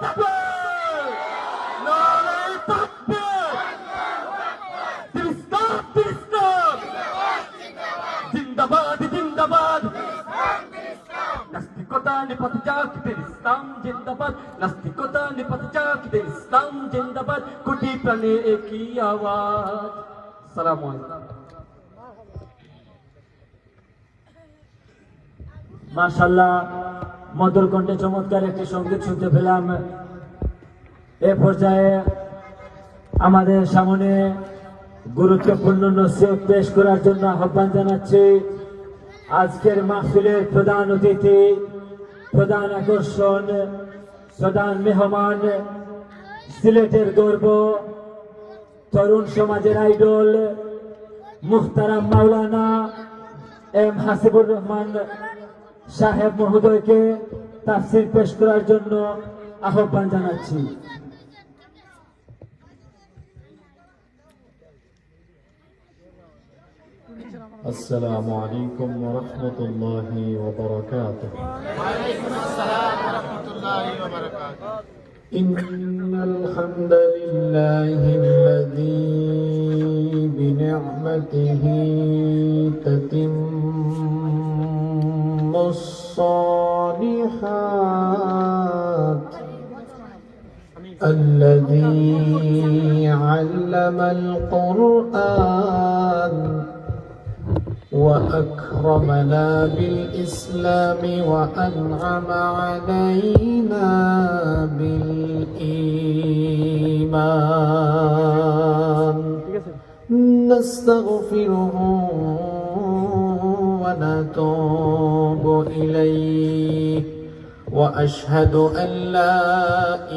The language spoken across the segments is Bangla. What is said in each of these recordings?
তাকবীর! নারে তাকবীর! ইসলাম, ইসলাম! জিন্দাবাদ, জিন্দাবাদ! নাস্তিকতা নিপাত যাক, ইসলাম জিন্দাবাদ! নাস্তিকতা নিপাত যাক, ইসলাম জিন্দাবাদ! কোটি প্রাণে একই আওয়াজ। আসসালামু আলাইকুম। মাশাআল্লাহ, মধুর কণ্ঠে চমৎকার একটি সঙ্গীত শুনতে পেলাম। এ পর্যায়ে আমাদের সামনে গুরুত্বপূর্ণ নসিহত পেশ করার জন্য আহ্বান জানাচ্ছি আজকের মাহফিলের প্রধান অতিথি, প্রধান আকর্ষণ, প্রধান মেহমান, সিলেটের গর্ব, তরুণ সমাজের আইডল মুহতারাম মাওলানা এম হাসিবুর রহমান সাহেব মহোদয়কে তাফসীর পেশ করার জন্য আহ্বান জানাচ্ছি। السلام عليكم ورحمة الله وبركاته. وعليكم السلام ورحمة الله وبركاته. إن الحمد لله الذي بنعمته تتم الصالحات، الذي علم القرآن وأكرمنا بالإسلام وأنعم علينا بالإيمان. نستغفره ونتوب إليه، وأشهد أن لا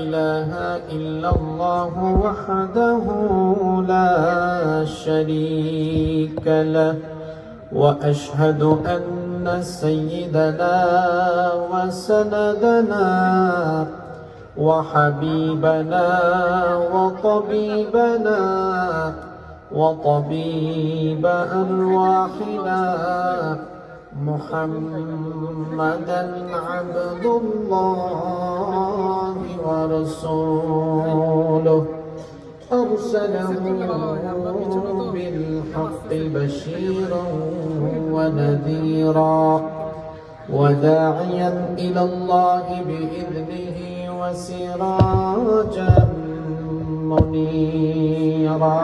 إله إلا الله وحده لا شريك له، وأشهد أن سيدنا وسندنا وحبيبنا وطبيبنا وطبيب أرواحنا محمدا عبد الله ورسوله، أرسله بالحق بشيرا ونذيرا وداعيا إلى الله بإذنه وسراجا منيرا.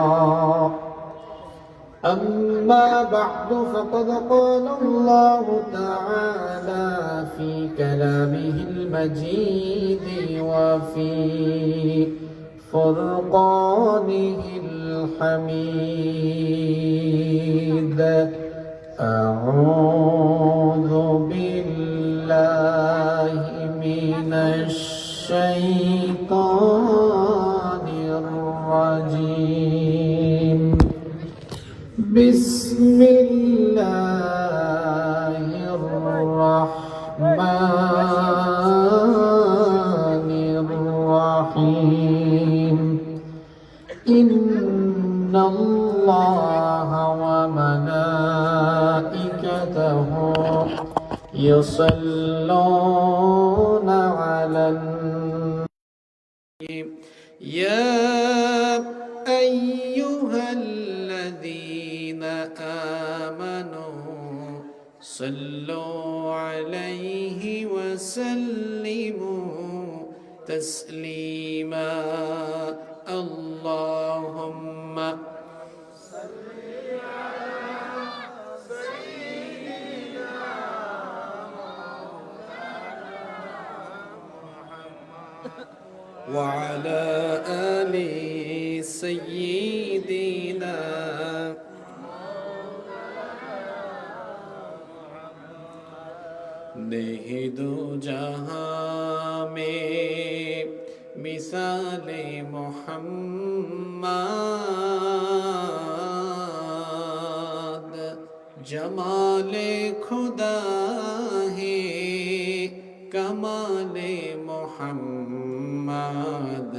أما بعد، فقد قال الله تعالى في كلامه المجيد وفي فرقانه الحميد: أعوذ بالله من الشيطان الرجيم. بسم الله الرحمن الرحيم. إن الله وملائكته يصلون على النبي يا أيها الذين آمنوا صلوا عليه وسلموا تسليما. اللهم وعلى آل سيدنا नहीं दो जहां में मिसाले मोहम्मद, जमाले खुदा है कमाले मोहम्मद,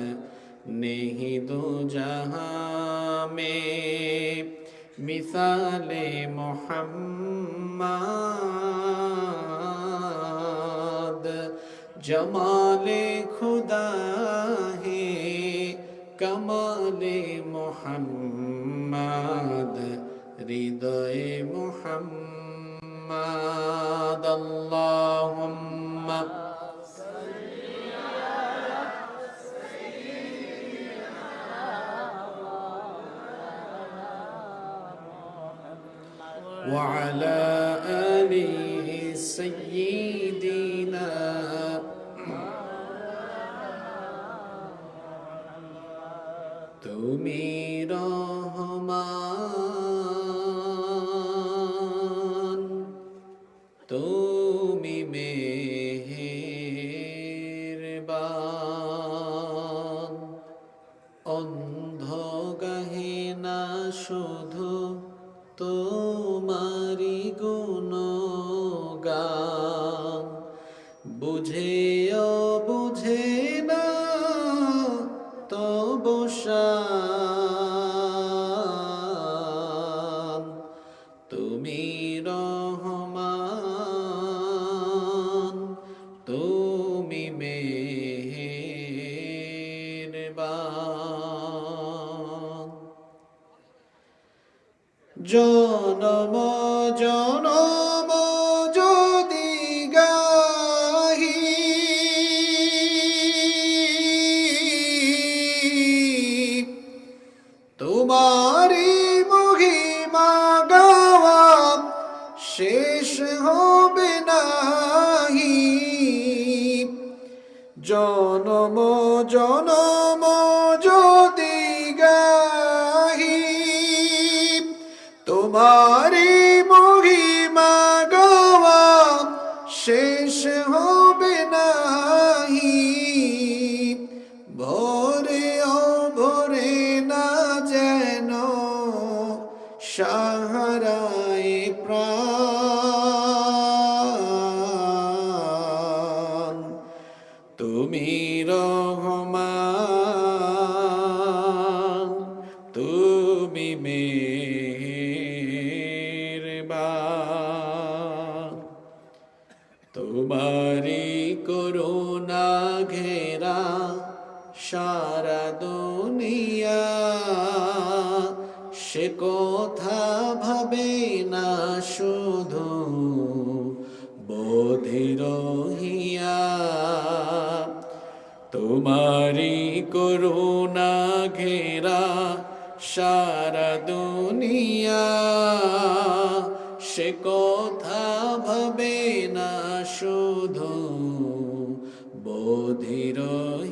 नहीं दो जहां में मिसाले मोहम्मद, जमाले खुदा है कमाले मोहम्मद हृदय मोहम्मद अल्लाहुम्मा وعلى آله سيدنا তুমি রহমান তুমি মেহেরবান অন্ধ গাহে না শুধু তোমারি গুণগান বুঝেও বুঝে না তবু শান তুমি রহমান তুমি মেহেরবান জনম জনম যদি গাহি তোমারি মহিমা গাওয়া শেষ হবে নাহি জনম জনম যদি গাহি তোমারি মহিমা গাওয়া শেষ হবে নাহি ভরে অভরে না যেন সাহারায় প্রাণ তুমি রহমান তুমি মেহেরবান তোমারি করুণা ঘেরা সারা দুনিয়া সে কথা ভাবে না শুধু বধির হিয়া তোমারি করুণা ঘেরা সারা দুনিয়া সে কথা ভাবে না শুধু বধির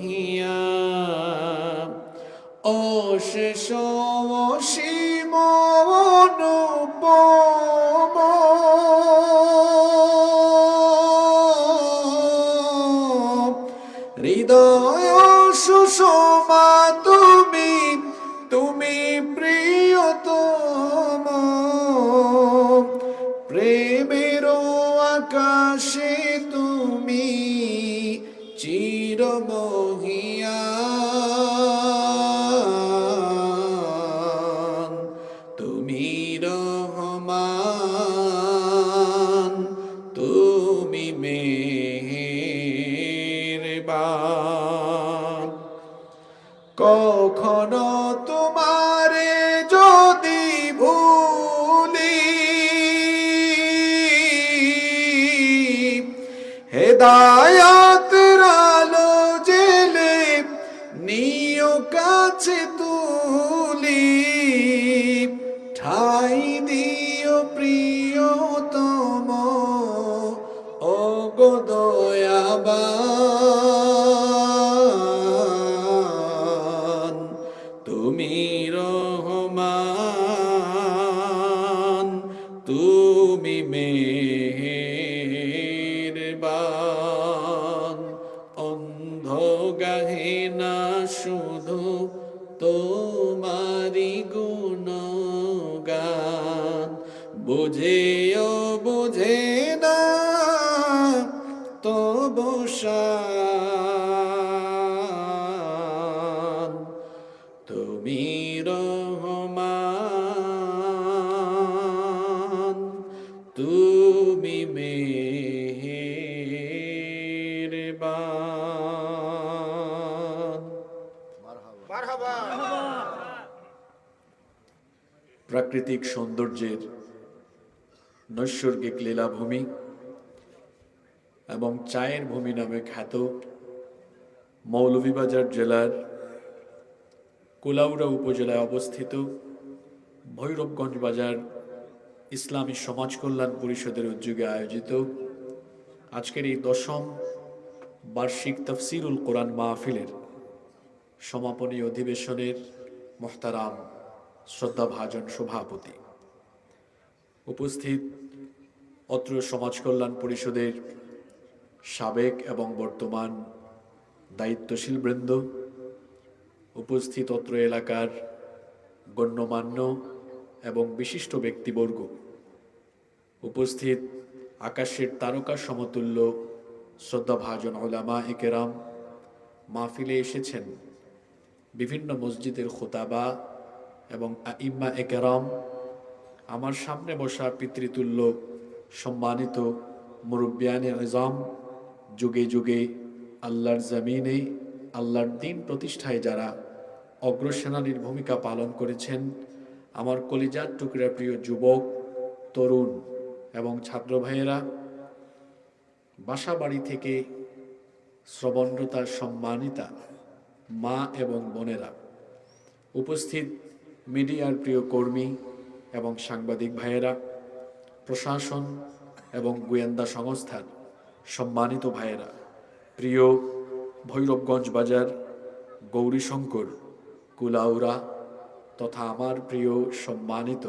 হিয়া অশেষ অসীম অনুপম হৃদয় সুষমা তুমি তুমি প্রিয়তম প্রেমের আকাশে তুমি চিরমহিয়ান তুমি রহমান তুমি মেহেরবান কখনো তোমারে যদি ভুলি হেদায়াতের আলো জেলে নিয় কাছে তুলি ঠাই দিও প্রিয়তম ও গো দয়াবান তুমি রহমান তুমি মেহেরবান অন্ধ গাহে না শুধু তোমারি গুণগান বুঝেও বুঝে না তবু শান তুমি রহমান তুমি মেহেরবান মারহাবা প্রাকৃতিক সৌন্দর্যের নৈসর্গিক লীলাভূমি এবং চায়ের ভূমি নামে খ্যাত মৌলভীবাজার জেলার কুলাউড়া উপজেলায় অবস্থিত ভৈরবগঞ্জ বাজার ইসলামী সমাজ কল্যাণ পরিষদের উদ্যোগে আয়োজিত আজকের এই 10ম বার্ষিক তফসিরুল কোরআন মাহফিলের সমাপনী অধিবেশনের মোহতারাম শ্রদ্ধাভাজন সভাপতি, উপস্থিত অত্র সমাজ কল্যাণ পরিষদের সাবেক এবং বর্তমান দায়িত্বশীল বৃন্দ, উপস্থিত অত্র এলাকার গণ্যমান্য এবং বিশিষ্ট ব্যক্তিবর্গ, উপস্থিত আকাশের তারকা সমতুল্য শ্রদ্ধাভাজন উলামা ইকেরাম, মাহফিলে এসেছেন বিভিন্ন মসজিদের খুতাবা এবং আইম্মা ইকেরাম, আমার সামনে বসা পিতৃতুল্য সম্মানিত মুরব্বিয়ানে ইজাম, যুগে যুগে আল্লাহর জমিনে আল্লাহর দিন প্রতিষ্ঠায় যারা অগ্রসেনানীর ভূমিকা পালন করেছেন, আমার কলিজার টুকরা প্রিয় যুবক, তরুণ এবং ছাত্র ভাইয়েরা, বাসা বাড়ি থেকে শ্রবণরতার সম্মানিতা মা এবং বোনেরা, উপস্থিত মিডিয়ার প্রিয় কর্মী এবং সাংবাদিক ভাইয়েরা, প্রশাসন এবং গোয়েন্দা সংস্থার সম্মানিত ভাইয়েরা, প্রিয় ভৈরবগঞ্জ বাজার, গৌরীশঙ্কর, কুলাউড়া তথা আমার প্রিয় সম্মানিত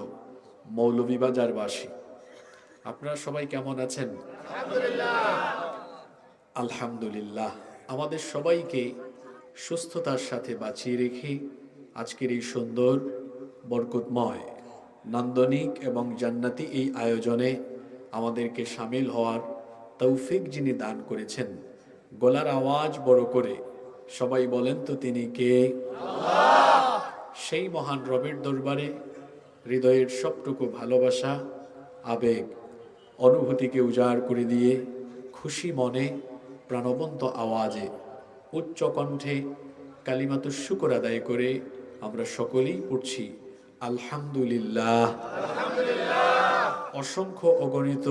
মৌলভীবাজারবাসী, আপনারা সবাই কেমন আছেন? আলহামদুলিল্লাহ। আমাদের সবাইকে সুস্থতার সাথে বাঁচিয়ে রেখে আজকের এই সুন্দর, বরকতময়, নান্দনিক এবং জান্নাতি এই আয়োজনে আমাদেরকে সামিল হওয়ার তৌফিক যিনি দান করেছেন, গলার আওয়াজ বড় করে সবাই বলেন তো তিনি কে? সেই মহান রবের দরবারে হৃদয়ের সবটুকু ভালোবাসা, আবেগ, অনুভূতিকে উজাড় করে দিয়ে খুশি মনে প্রাণবন্ত আওয়াজে উচ্চ কণ্ঠে কালিমাতুশ শুকর আদায় করে আমরা সকলেই পড়ছি আলহামদুলিল্লাহ। অসংখ্য অগণিত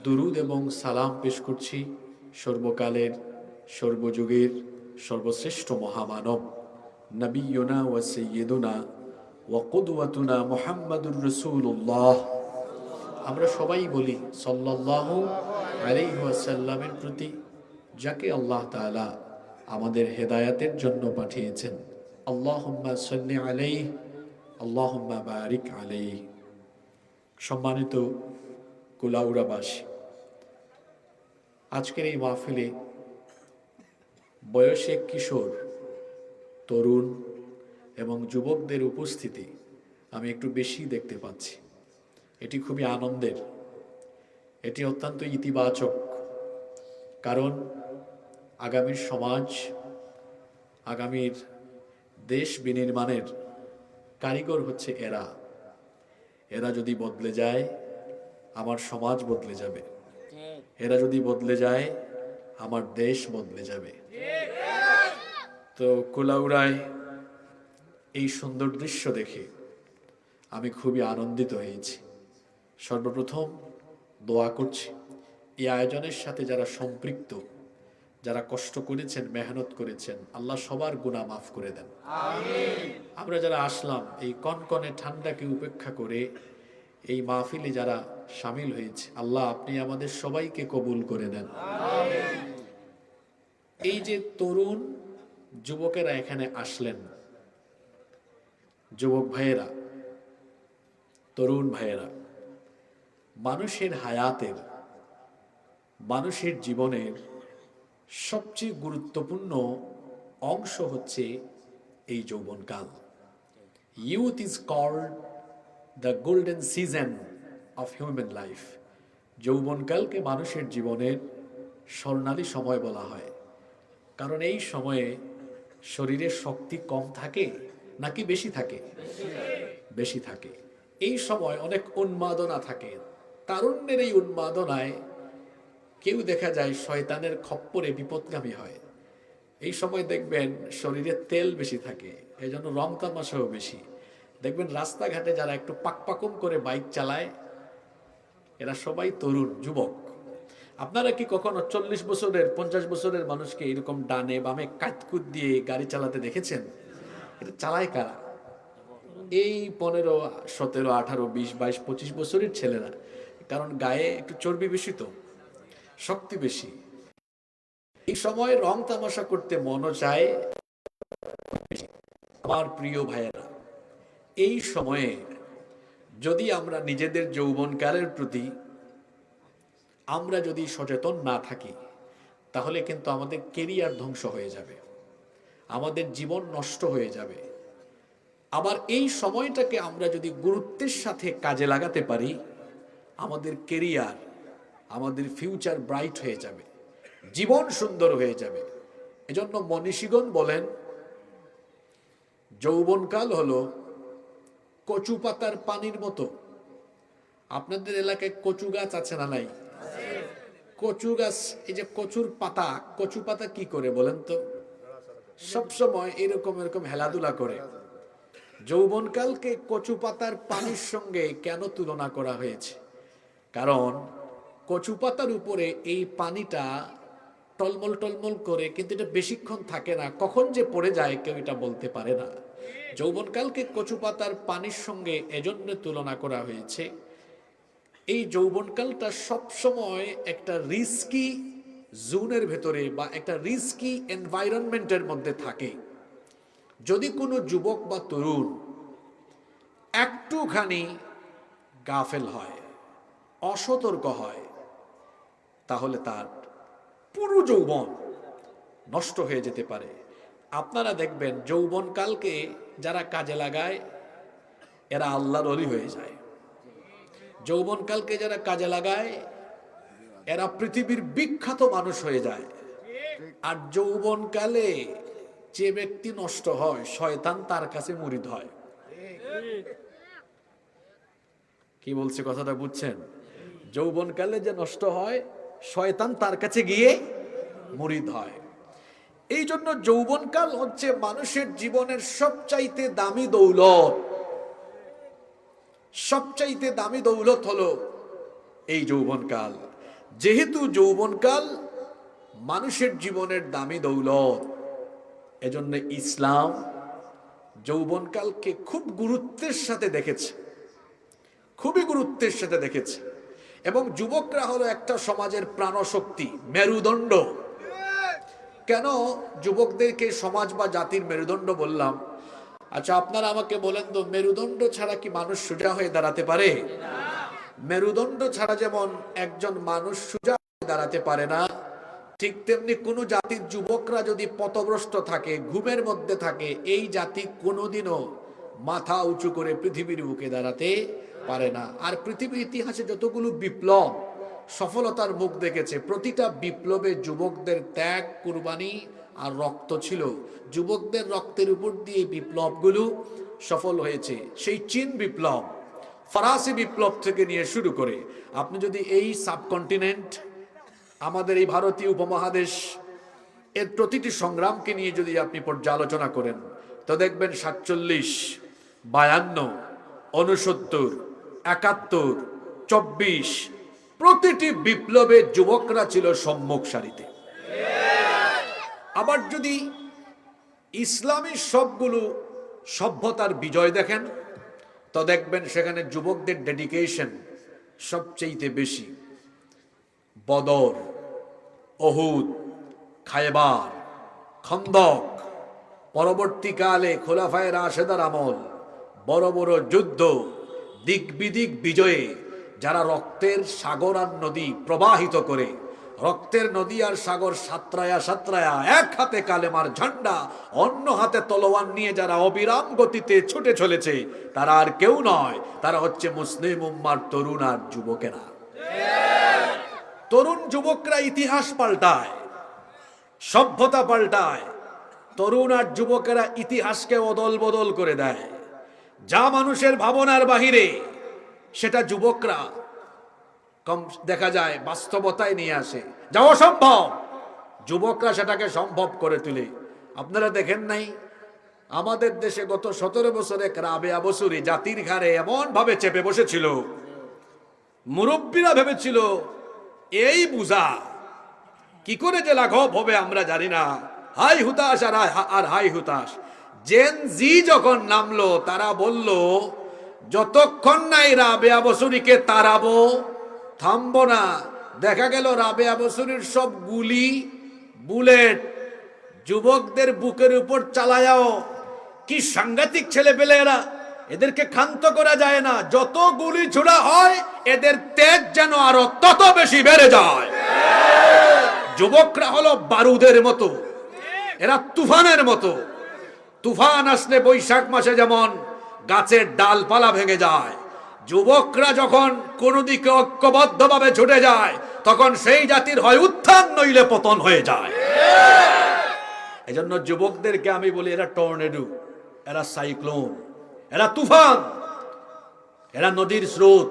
দুরুদ এবং সালাম পেশ করছি সর্বকালের, সর্বযুগের সর্বশ্রেষ্ঠ মহামানব নবিয়ুনা ওয়া সাইয়্যিদুনা ওয়া কুদওয়াতুনা মুহাম্মাদুর রাসূলুল্লাহ। আমরা সবাই বলি সাল্লাল্লাহু আলাইহি ওয়াসাল্লামের প্রতি, যাকে আল্লাহ তাআলা আমাদের হেদায়াতের জন্য পাঠিয়েছেন। আল্লাহুম্মা সাল্লি আলাইহি, আল্লাহুম্মা বারিক আলাইহি। সম্মানিত কুলাউড়াবাসী, আজকের এই মাহফিলে বয়সে কিশোর, তরুণ এবং যুবকদের উপস্থিতি আমি একটু বেশি দেখতে পাচ্ছি। এটি খুবই আনন্দের, এটি অত্যন্ত ইতিবাচক, কারণ আগামীর সমাজ, আগামীর দেশ বিনির্মাণের কারিগর হচ্ছে এরা। এরা যদি বদলে যায়, আমার সমাজ বদলে যাবে। এরা যদি বদলে যায়, আমার দেশ বদলে যাবে। তো কুলাউড়ায় এই সুন্দর দৃশ্য দেখে আমি খুবই আনন্দিত হয়েছি। সর্বপ্রথম দোয়া করছি এই আয়োজনের সাথে যারা সম্পৃক্ত, যারা কষ্ট করেছেন, মেহনত করেছেন, আল্লাহ সবার গুনাহ মাফ করে দেন। আমরা যারা আসলাম এই কনকনে ঠান্ডাকে উপেক্ষা করে এই মাহফিলে যারা সামিল হয়েছে, আল্লাহ আপনি আমাদের সবাইকে কবুল করে নেন। এই যে তরুণ যুবকেরা এখানে আসলেন, যুবক ভাইয়েরা, তরুণ ভাইয়েরা, মানুষের হায়াতের, মানুষের জীবনের সবচেয়ে গুরুত্বপূর্ণ অংশ হচ্ছে এই যৌবনকাল। Youth is called the golden season of human life. যৌবনকালকে মানুষের জীবনের স্বর্ণালী সময় বলা হয়, কারণ এই সময়ে শরীরের শক্তি কম থাকে নাকি বেশি থাকে? বেশি থাকে। এই সময় অনেক উন্মাদনা থাকে। তারুণ্যের এই উন্মাদনায় কেউ দেখা যায় শয়তানের খপ্পরে বিপদগামী হয়। এই সময় দেখবেন শরীরে তেল বেশি থাকে, এই জন্য রং তামাশাও বেশি। দেখবেন রাস্তাঘাটে যারা একটু পাকপাকুম করে বাইক চালায় এরা সবাই তরুণ যুবক। আপনারা কি কখনো 40 বছরের 50 বছরের মানুষকে এরকম ডানে বামে কাটকুট দিয়ে গাড়ি চালাতে দেখেছেন? এটা চালায় কারা? এই 15, 17, 18, 20, 22, 25 বছরের ছেলেরা। কারণ গায়ে একটু চর্বি বেশি, তো শক্তি বেশি। এই সময় রং তামাশা করতে মনও চায়। আমার প্রিয় ভাইয়েরা, এই সময়ে যদি আমরা নিজেদের যৌবনকালের প্রতি আমরা যদি সচেতন না থাকি, তাহলে কিন্তু আমাদের কেরিয়ার ধ্বংস হয়ে যাবে, আমাদের জীবন নষ্ট হয়ে যাবে। আবার এই সময়টাকে আমরা যদি গুরুত্বের সাথে কাজে লাগাতে পারি, আমাদের কেরিয়ার, আমাদের ফিউচার ব্রাইট হয়ে যাবে, জীবন সুন্দর হয়ে যাবে। এজন্য মনীষীগণ বলেন, যৌবনকাল হলো কচু পাতার পানির মতো। আপনাদের এলাকায় কচু গাছ আছে না নাই? কচু গাছ, এই যে কচুর পাতা, কচু পাতা কি করে বলেন তো? সবসময় এরকম এরকম হেলাধুলা করে। যৌবনকালকে কচু পাতার পানির সঙ্গে কেন তুলনা করা হয়েছে? কারণ কচু পাতার উপরে এই পানিটা টলমল টলমল করে, কিন্তু এটা বেশিক্ষণ থাকে না, কখন যে পড়ে যায় কেউ এটা বলতে পারে না। যৌবনকালকে কচু পাতার পানির সঙ্গে এজন্য তুলনা করা হয়েছে, এই যৌবনকালটা সবসময় একটা রিস্কি জোনের ভেতরে বা একটা রিস্কি এনভায়রনমেন্টের মধ্যে থাকে। যদি কোনো যুবক বা তরুণ একটুখানি গাফেল হয়, অসতর্ক হয়, তাহলে তার পুরো যৌবন নষ্ট হয়ে যেতে পারে। আপনারা দেখবেন যৌবনকালকে যারা কাজে লাগায় এরা আল্লাহর ওলি হয়ে যায়। যৌবনকালকে যারা কাজে লাগায় এরা পৃথিবীর বিখ্যাত মানুষ হয়ে যায়। আর যৌবনকালে যে ব্যক্তি নষ্ট হয়, শয়তান তার কাছে মুরিদ হয়। কি বলছে কথাটা বুঝছেন? যৌবনকালে যে নষ্ট হয়, শয়তান তার কাছে গিয়ে মুরিদ হয়। এই জন্য যৌবনকাল হচ্ছে মানুষের জীবনের সবচাইতে দামি দৌলত। সবচাইতে দামি দৌলত হলো এই যৌবনকাল। যেহেতু যৌবনকাল মানুষের জীবনের দামি দৌলত, এজন্য ইসলাম যৌবনকালকে খুব গুরুত্বের সাথে দেখেছে, খুবই গুরুত্বের সাথে দেখেছে। এবং যুবকরা হলো একটা সমাজের প্রাণশক্তি, মেরুদণ্ড। কেন যুবকদেরকে সমাজ বা জাতির মেরুদণ্ড বললাম? আচ্ছা, আপনারা আমাকে বলেন তো, মেরুদণ্ড ছাড়া কি মানুষ সোজা হয়ে দাঁড়াতে পারে? মেরুদণ্ড ছাড়া যেমন একজন মানুষ সোজা হয়ে দাঁড়াতে পারে না, ঠিক তেমনি কোনো জাতির যুবকরা যদি পথভ্রষ্ট থাকে, ঘুমের মধ্যে থাকে, এই জাতি কোনোদিনও মাথা উঁচু করে পৃথিবীর বুকে দাঁড়াতে পারে না। আর পৃথিবীর ইতিহাসে যতগুলো বিপ্লব সফলতার মুখ দেখেছে, প্রতিটা বিপ্লবে যুবকদের ত্যাগ, কুরবানি আর রক্ত ছিল। যুবকদের রক্তের উপর দিয়ে বিপ্লবগুলো সফল হয়েছে। সেই চীন বিপ্লব, ফরাসি বিপ্লব থেকে নিয়ে শুরু করে, আপনি যদি এই সাবকন্টিনেন্ট, আমাদের এই ভারতীয় উপমহাদেশ, এর প্রতিটি সংগ্রামকে নিয়ে যদি আপনি পর্যালোচনা করেন, তো দেখবেন 47, 52, 69, 71, 24 প্রতিটি বিপ্লবে যুবকরা ছিল সম্মুখ সারিতে। আবার যদি ইসলামী সবগুলো সভ্যতার বিজয় দেখেন, তো দেখবেন সেখানে যুবকদের ডেডিকেশন সবচেয়ে বেশি। বদর, ওহুদ, খায়বার, খন্দক, পরবর্তীকালে খোলাফায়ে রাশেদার আমল, বড় বড় যুদ্ধ, দিক বিদিক বিজয়ে যারা রক্তের সাগর আর নদী প্রবাহিত করে, রক্তের নদী আর সাগর সাঁতরায়া সাঁতরায়া এক হাতে কালেমার ঝান্ডা, অন্য হাতে তলোয়ার নিয়ে যারা অবিরাম গতিতে ছুটে চলেছে, তারা আর কেউ নয়, তারা হচ্ছে মুসলিম উম্মার তরুণ আর যুবকেরা। তরুণ যুবকরা ইতিহাস পাল্টায়, সভ্যতা পাল্টায়। তরুণ আর যুবকেরা ইতিহাসকে অদল বদল করে দেয়। যা মানুষের ভাবনার বাহিরে, সেটা যুবকরা কম দেখা যায় বাস্তবতায় নিয়ে আসে, যা অসম্ভব যুবকরা সেটাকে সম্ভব করে তুলে। আপনারা দেখেন নাই আমাদের দেশে গত 17 বছরে রাবেয়া বসুরি জাতির ঘাড়ে এমন ভাবে চেপে বসেছিল, মুরব্বীরা ভেবেছিল এই বুঝা কি করে যে লাঘব হবে আমরা জানি না। হাই হুতাশ আর হাই হুতাশ। জেন জি যখন নামলো তারা বলল যতক্ষণ নাই রাবেয়া বসুরিকে তাড়াবো থামবো না। দেখা গেল রাবেয়া বসুরির সব গুলি বুলেট যুবকদের বুকের উপর চালায়াও। কি সাংঘাতিক ছেলে পেলে এরা, এদেরকে ক্ষান্ত করা যায় না। যত গুলি ছোড়া হয় এদের তেজ যেন আরো তত বেশি বেড়ে যায়। যুবকরা হলো বারুদের মতো, এরা তুফানের মতো। তুফান আসলে বৈশাখ মাসে যেমন গাছের ডালপালা ভেঙে যায়, যুবকরা যখন কোন দিকে ঐক্যবদ্ধভাবে ছুটে যায় তখন সেই জাতির হয় উত্থান নইলে পতন হয়ে যায়। এজন্য যুবকদেরকে আমি বলি এরা টর্নেডো, এরা সাইক্লোন, এরা তুফান, এরা নদীর স্রোত।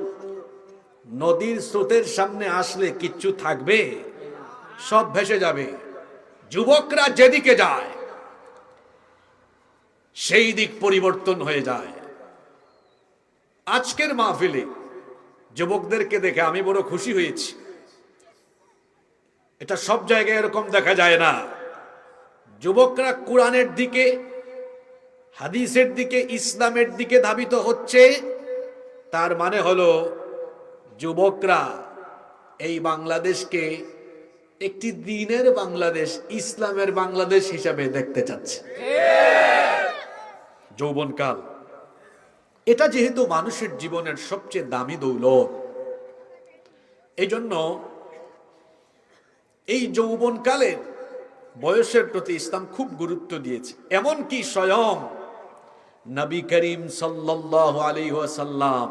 নদীর স্রোতের সামনে আসলে কিচ্ছু থাকবে, সব ভেসে যাবে। যুবকরা যেদিকে যায় সেই দিক পরিবর্তন হয়ে যায়। আজকের মাহফিলে যুবকদেরকে দেখে আমি বড় খুশি হয়েছি। এটা সব জায়গায় এরকম দেখা যায় না। যুবকরা কোরআনের দিকে, হাদিসের দিকে, ইসলামের দিকে ধাবিত হচ্ছে। তার মানে হলো যুবকরা এই বাংলাদেশকে একটি দ্বীনের বাংলাদেশ, ইসলামের বাংলাদেশ হিসাবে দেখতে চাচ্ছে। যৌবনকাল এটা যেহেতু মানুষের জীবনের সবচেয়ে দামি দৌলত, এই জন্য এই যৌবনকালের বয়সের প্রতি ইসলাম খুব গুরুত্ব দিয়েছে। এমনকি স্বয়ং নবী করিম সাল্লাল্লাহু আলাইহি ওয়াসাল্লাম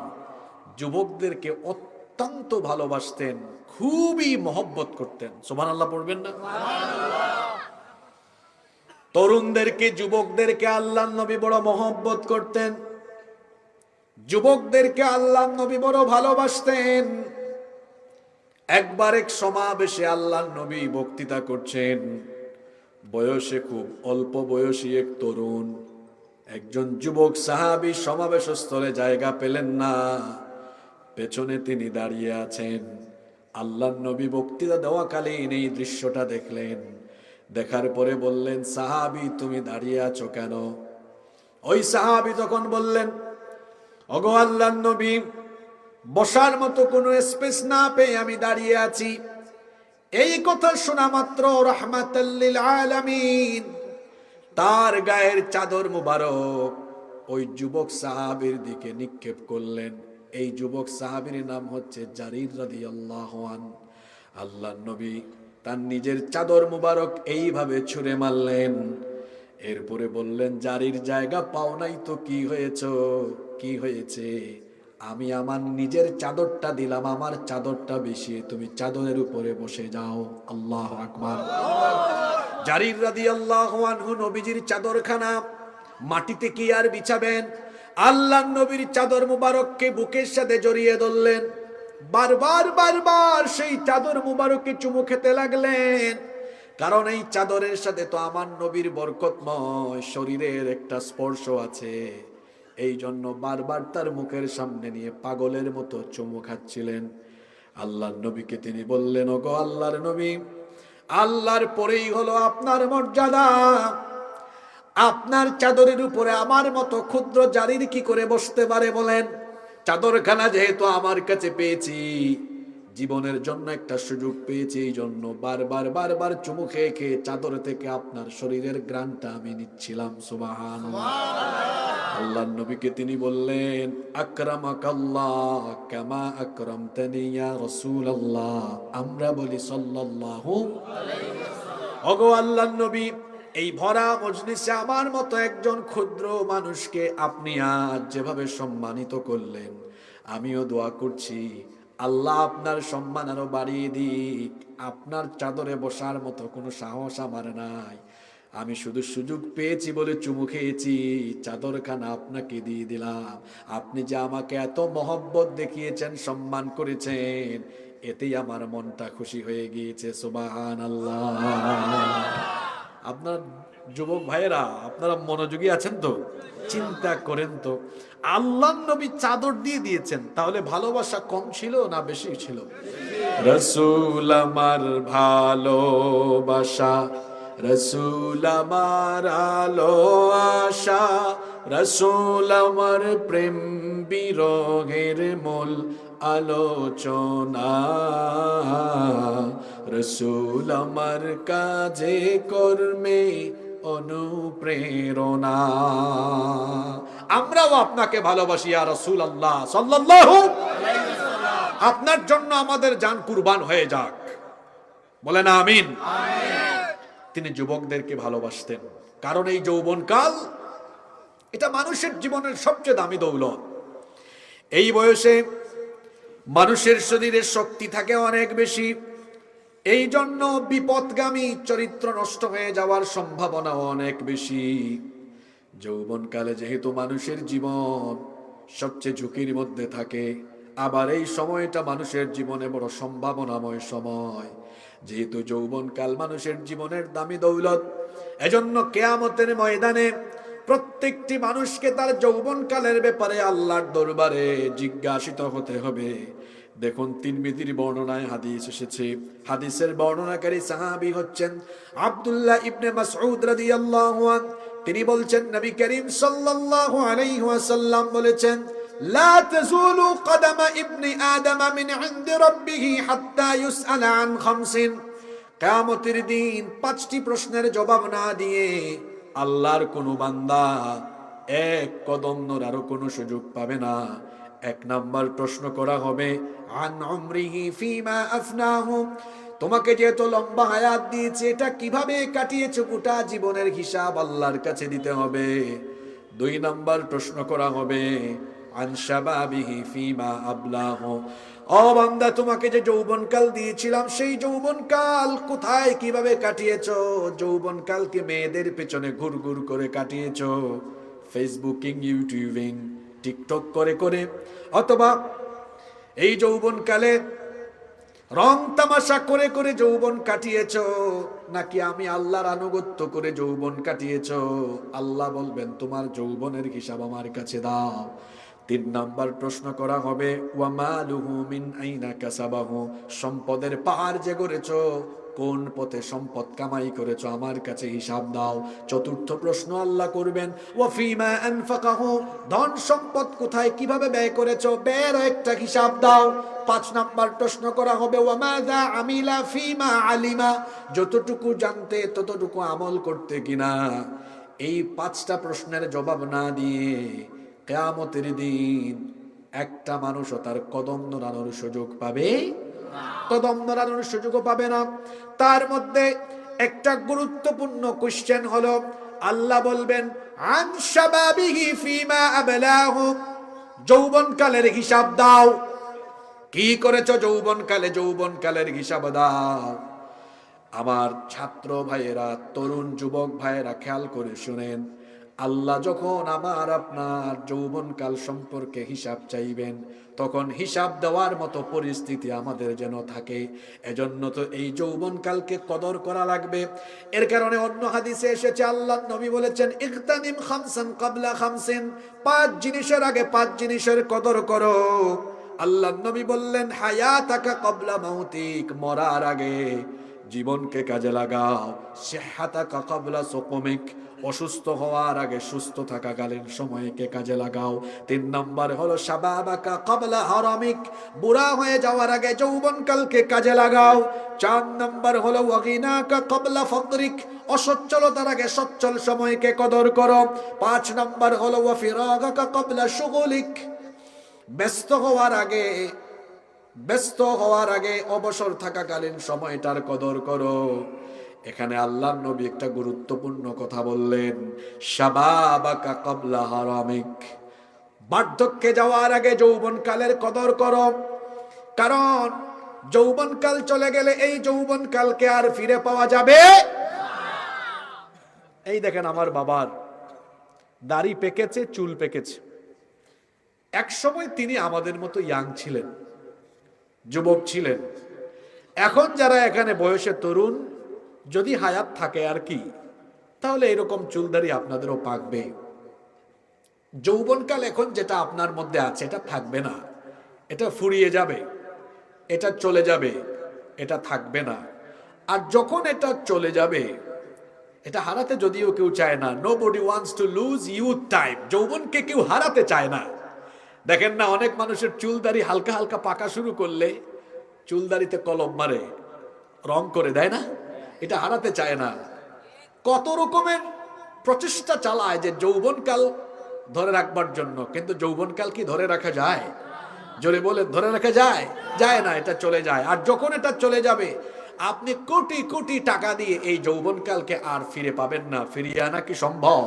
যুবকদেরকে অত্যন্ত ভালোবাসতেন, খুবই মহব্বত করতেন। সুবহানাল্লাহ পড়বেন না? তরুণদেরকে, যুবকদেরকে আল্লাহর নবী বড় মহব্বত করতেন, যুবকদেরকে আল্লাহর নবী বড় ভালোবাসতেন। একবার এক সমাবেশে আল্লাহর নবী বক্তৃতা করছেন, বয়সে খুব অল্প বয়সী এক তরুণ, একজন যুবক সাহাবী সমাবেশ স্থলে জায়গা পেলেন না, পেছনে তিনি দাঁড়িয়ে আছেন। আল্লাহর নবী বক্তৃতা দেওয়াকালীন এই দৃশ্যটা দেখলেন, দেখার পরে বললেন, সাহাবী তুমি দাঁড়িয়ে আছো কেন? ওই সাহাবী তখন বললেন, ওগো আল্লাহর নবী, বসার মতো কোনো স্পেস না পেয়ে আমি দাঁড়িয়ে আছি। এই কথা শোনা মাত্র রাহমাতাল লিল আলামিন তার গায়ের চাদর মুবারক ওই যুবক সাহাবীর দিকে নিক্ষেপ করলেন। এই যুবক সাহাবীর নাম হচ্ছে জারির রাদিয়াল্লাহু আনহু। আল্লাহর নবী তার নিজের চাদর মুবারক এইভাবে ছুঁড়ে মারলেন। এরপরে বললেন, জারির জায়গা পাও নাই তো কি হয়েছে? কি হয়েছে? আমি আমার নিজের চাদরটা দিলাম, আমার চাদরটা বিছিয়ে তুমি চাদরের উপরে বসে যাও। আল্লাহু আকবার। জারির রাদিয়াল্লাহু আনহু নবীজির চাদরখানা মাটিতে কি আর বিছাবেন, আল্লাহর নবীর চাদর মুবারককে বুকের সাথে জড়িয়ে ধরলেন, বারবার বারবার সেই চাদর মুবারককে চুমু খেতে লাগলেন। কারণ এই চাদরের সাথে তো আমার নবীর বরকতময় শরীরের একটা স্পর্শ আছে। এই জন্য বারবার তার মুখের সামনে নিয়ে পাগলের মতো চুমু খাচ্ছিলেন। আল্লাহর নবীকে তিনি বললেন, ওগো আল্লাহর নবী, আল্লাহর পরেই হলো আপনার মর্যাদা, আপনার চাদরের উপরে আমার মতো ক্ষুদ্র জারির কি করে বসতে পারে বলেন? চাদরখানা যেহেতু আমার কাছে পেয়েছি, জীবনের জন্য একটা সুযোগ পেয়েছি, এই জন্য বারবার বারবার চুমু খেয়ে খেয়ে চাদর থেকে আপনার শরীরের ঘ্রাণটা আমি নিচ্ছিলাম। সুবহানাল্লাহ। আল্লাহর নবীকে তিনি বললেন, আকরামাকাল্লাহ কামা আকরামতানি ইয়া রাসূলুল্লাহ। আমরা বলি সাল্লাল্লাহু আলাইহি ওয়াসাল্লাম। ওগো আল্লাহর নবী, এই ভরা মজলিসে আমার মতো একজন ক্ষুদ্র মানুষকে আপনি আজ যেভাবে সম্মানিত করলেন, আমিও দোয়া করছি আল্লাহ আপনার সম্মান আরো বাড়িয়ে দিক। আপনার চাদরে বসার মতো কোনো সাহস আমার নাই, আমি শুধু সুযোগ পেয়েছি বলে চুমু খেয়েছি, চাদরখানা আপনাকে দিয়ে দিলাম। আপনি যে আমাকে এত মহব্বত দেখিয়েছেন, সম্মান করেছেন, এতেই আমার মনটা খুশি হয়ে গিয়েছে। সুবহানাল্লাহ। আপনার যুবক ভাইয়েরা, আপনারা মনোযোগী আছেন তো? চিন্তা করেন তো, আল্লাহ নবী চাদর দিয়ে দিয়েছেন, তাহলে ভালোবাসা কম ছিল না বেশি ছিল? রসুল আমার ভালোবাসা, রসুল আমার আলো আশা, রসুল আমার প্রেম বিরহের মূল আলোচনা, রসুল আমার কাজে কর্মে অনুপ্রেরণা। আমরাও আপনাকে ভালোবাসি ইয়া রাসূলুল্লাহ সাল্লাল্লাহু। আপনার জন্য আমাদের জান কুরবান হয়ে যাক, বলেন আমিন। তিনি যুবকদেরকে ভালোবাসতেন, কারণ এই যৌবনকাল এটা মানুষের জীবনের সবচেয়ে দামি দৌলত। এই বয়সে মানুষের শরীরে শক্তি থাকে অনেক বেশি, এই জন্য বিপদগামী চরিত্র নষ্ট হয়ে যাওয়ার সম্ভাবনা অনেক বেশি। যৌবনকালে যেহেতু মানুষের জীবন সবচেয়ে ঝুঁকির মধ্যে থাকে, আবার এই সময়টা মানুষের জীবনে বড় সম্ভাবনাময় সময়। যেহেতু যৌবনকাল মানুষের জীবনের দামি দৌলত, এজন্য কিয়ামতের ময়দানে প্রত্যেকটি মানুষকে তার যৌবনকালের ব্যাপারে আল্লাহর দরবারে জিজ্ঞাসিত হতে হবে। দেখুন, তিরমিজির বর্ণনায় হাদিস এসেছে, হাদিসের বর্ণনাকারী সাহাবী হচ্ছেন আব্দুল্লাহ ইবনে মাসউদ রাদিয়াল্লাহু আনহু। তিনি বলছেন, নবী করিম সাল্লাল্লাহু আলাইহি ওয়াসাল্লাম বলেছেন, লা তাজুলু কদমা ইবনি আদম মিন ইনদি রাব্বিহি হাত্তা ইউসআলা আন খামসিন। কিয়ামতের দিন 5টি প্রশ্নের জবাব না দিয়ে আল্লাহর কোনো বান্দা এক কদম নড়ারও কোনো সুযোগ পাবে না। 1 নাম্বার প্রশ্ন করা হবে, আন উমরিহি ফিমা আফনাহু, তোমাকে যে এত লম্বা হায়াত দিয়েছে এটা কিভাবে কাটিয়েছো, গোটা জীবনের হিসাব আল্লাহর কাছে দিতে হবে। 2 নাম্বার প্রশ্ন করা হবে, আন শাবাবিহি ফিমা আবলাহু, ও বান্দা তোমাকে যে যৌবনকাল দিয়েছিলাম সেই যৌবনকাল কোথায় কিভাবে কাটিয়েছো? যৌবনকালকে মেয়েদের পেছনে ঘুরঘুর করে কাটিয়েছো, ফেসবুকিং, ইউটিউবিং, টিকটক করে করে, অথবা এই যৌবনকালে রং তামাশা করে করে যৌবন কাটিয়েছো, নাকি আমি আল্লাহর আনুগত্য করে যৌবন কাটিয়েছো? আল্লাহ বলবেন, তোমার যৌবনের হিসাব আমার কাছে দাও। 3 নাম্বার প্রশ্ন করা হবে, ওয়া মালুহু মিন আইনা কাসাবাহু, সম্পদের পাহাড় যে গড়েছো কোন পথে সম্পদ কামাই করেছো আমার কাছে হিসাব দাও। 4র্থ প্রশ্ন আল্লাহ করবেন, ওয়া ফিমা আনফাকাহু, ধন সম্পদ কোথায় কিভাবে ব্যয় করেছো ব্যয়ের একটা হিসাব দাও। 5 নাম্বার প্রশ্ন করা হবে, ওয়া মাযা আমিলা ফিমা আলিমা, যতটুকু জানতে ততটুকু আমল করতে কিনা। এই 5টা প্রশ্নের জবাব না দিয়ে কিয়ামতের দিন একটা মানুষও তার কদম নড়ানোর সুযোগ পাবে, কদম নড়ানোর সুযোগও পাবে না। তার মধ্যে একটা গুরুত্বপূর্ণ কোশ্চেন হলো, আল্লাহ বলবেন, আন শাবাবিহি ফিমা আবলাহু, যৌবনকালের হিসাব দাও, কি করেছো যৌবনকালে, যৌবনকালের হিসাব দাও। আমার ছাত্র ভাইয়েরা, তরুণ যুবক ভাইয়েরা, খেয়াল করে শুনেন, আল্লাহ যখন আমার আপনার যৌবনকাল সম্পর্কে হিসাব চাইবেন, তখন হিসাব দেওয়ার মতো পরিস্থিতি আমাদের যেন থাকে। এজন্য তো এই যৌবনকালকে কদর করা লাগবে। এর কারণে অন্য হাদিসে এসেছে, আল্লাহ নবী বলেছেন, ইগতানিম খামসান ক্বাবলা খামসিন, 5 জিনিসের আগে 5 জিনিসের কদর করো। আল্লাহ নবী বললেন, হায়াতাকা ক্বাবলা মাউতিক, মরার আগে জীবনকে কাজে লাগাও। সিহহাতাকা ক্বাবলা সুকুমিক, অসুস্থ হওয়ার আগে সুস্থ থাকাকালীন সময়কে কাজে লাগাও। 3 নাম্বার হলো শাবাবাকা ক্বাবলা হারামিক, বুড়া হয়ে যাওয়ার আগে যৌবনকালকে কাজে লাগাও। 4 নাম্বার হলো ওয়াগিনাকা ক্বাবলা ফাকরিক, অসচ্ছলতার আগে সচ্ছল সময়কে কদর করো। 5 নাম্বার হলো ওয়া ফিরাগাকা ক্বাবলা শুগুলিক, ব্যস্ত হওয়ার আগে অবসর থাকাকালীন সময়টার কদর করো। এখানে আল্লাহর নবী একটা গুরুত্বপূর্ণ কথা বললেন, শাবাবাকা ক্বাবলা হারামিক, বার্ধক্যে যাওয়ার আগে যৌবনকালের কদর করো। কারণ যৌবনকাল চলে গেলে এই যৌবনকালকে আর ফিরে পাওয়া যাবে। এই দেখেন, আমার বাবার দাড়ি পেকেছে, চুল পেকেছে। এক সময় তিনি আমাদের মতো ইয়াং ছিলেন, যুবক ছিলেন। এখন যারা এখানে বয়সে তরুণ, যদি হায়াত থাকে আর কি, তাহলে এরকম চুলদারি আপনাদেরও পাকবে। যৌবনকাল এখন যেটা আপনার মধ্যে আছে এটা থাকবে না, এটা ফুরিয়ে যাবে, এটা চলে যাবে, এটা থাকবে না। আর যখন এটা চলে যাবে, এটা হারাতে যদিও কেউ চায় না, nobody wants to lose youth time. যৌবনকে কেউ হারাতে চায় না। দেখেন না, অনেক মানুষের চুলদারি হালকা হালকা পাকা শুরু করলে চুলদারিতে কলম মারে, রং করে দেয় না, এটা হারাতে চায় না। কত রকমের প্রচেষ্টা চালায় যে যৌবনকাল ধরে রাখবার জন্য, কিন্তু যৌবনকাল কি ধরে রাখা যায়? জোরে বলে, ধরে রাখা যায়? যায় না, এটা চলে যায়। আর যখন এটা চলে যাবে, আপনি কোটি কোটি টাকা দিয়ে এই যৌবনকালকে আর ফিরে পাবেন না। ফিরিয়ে আনা কি সম্ভব?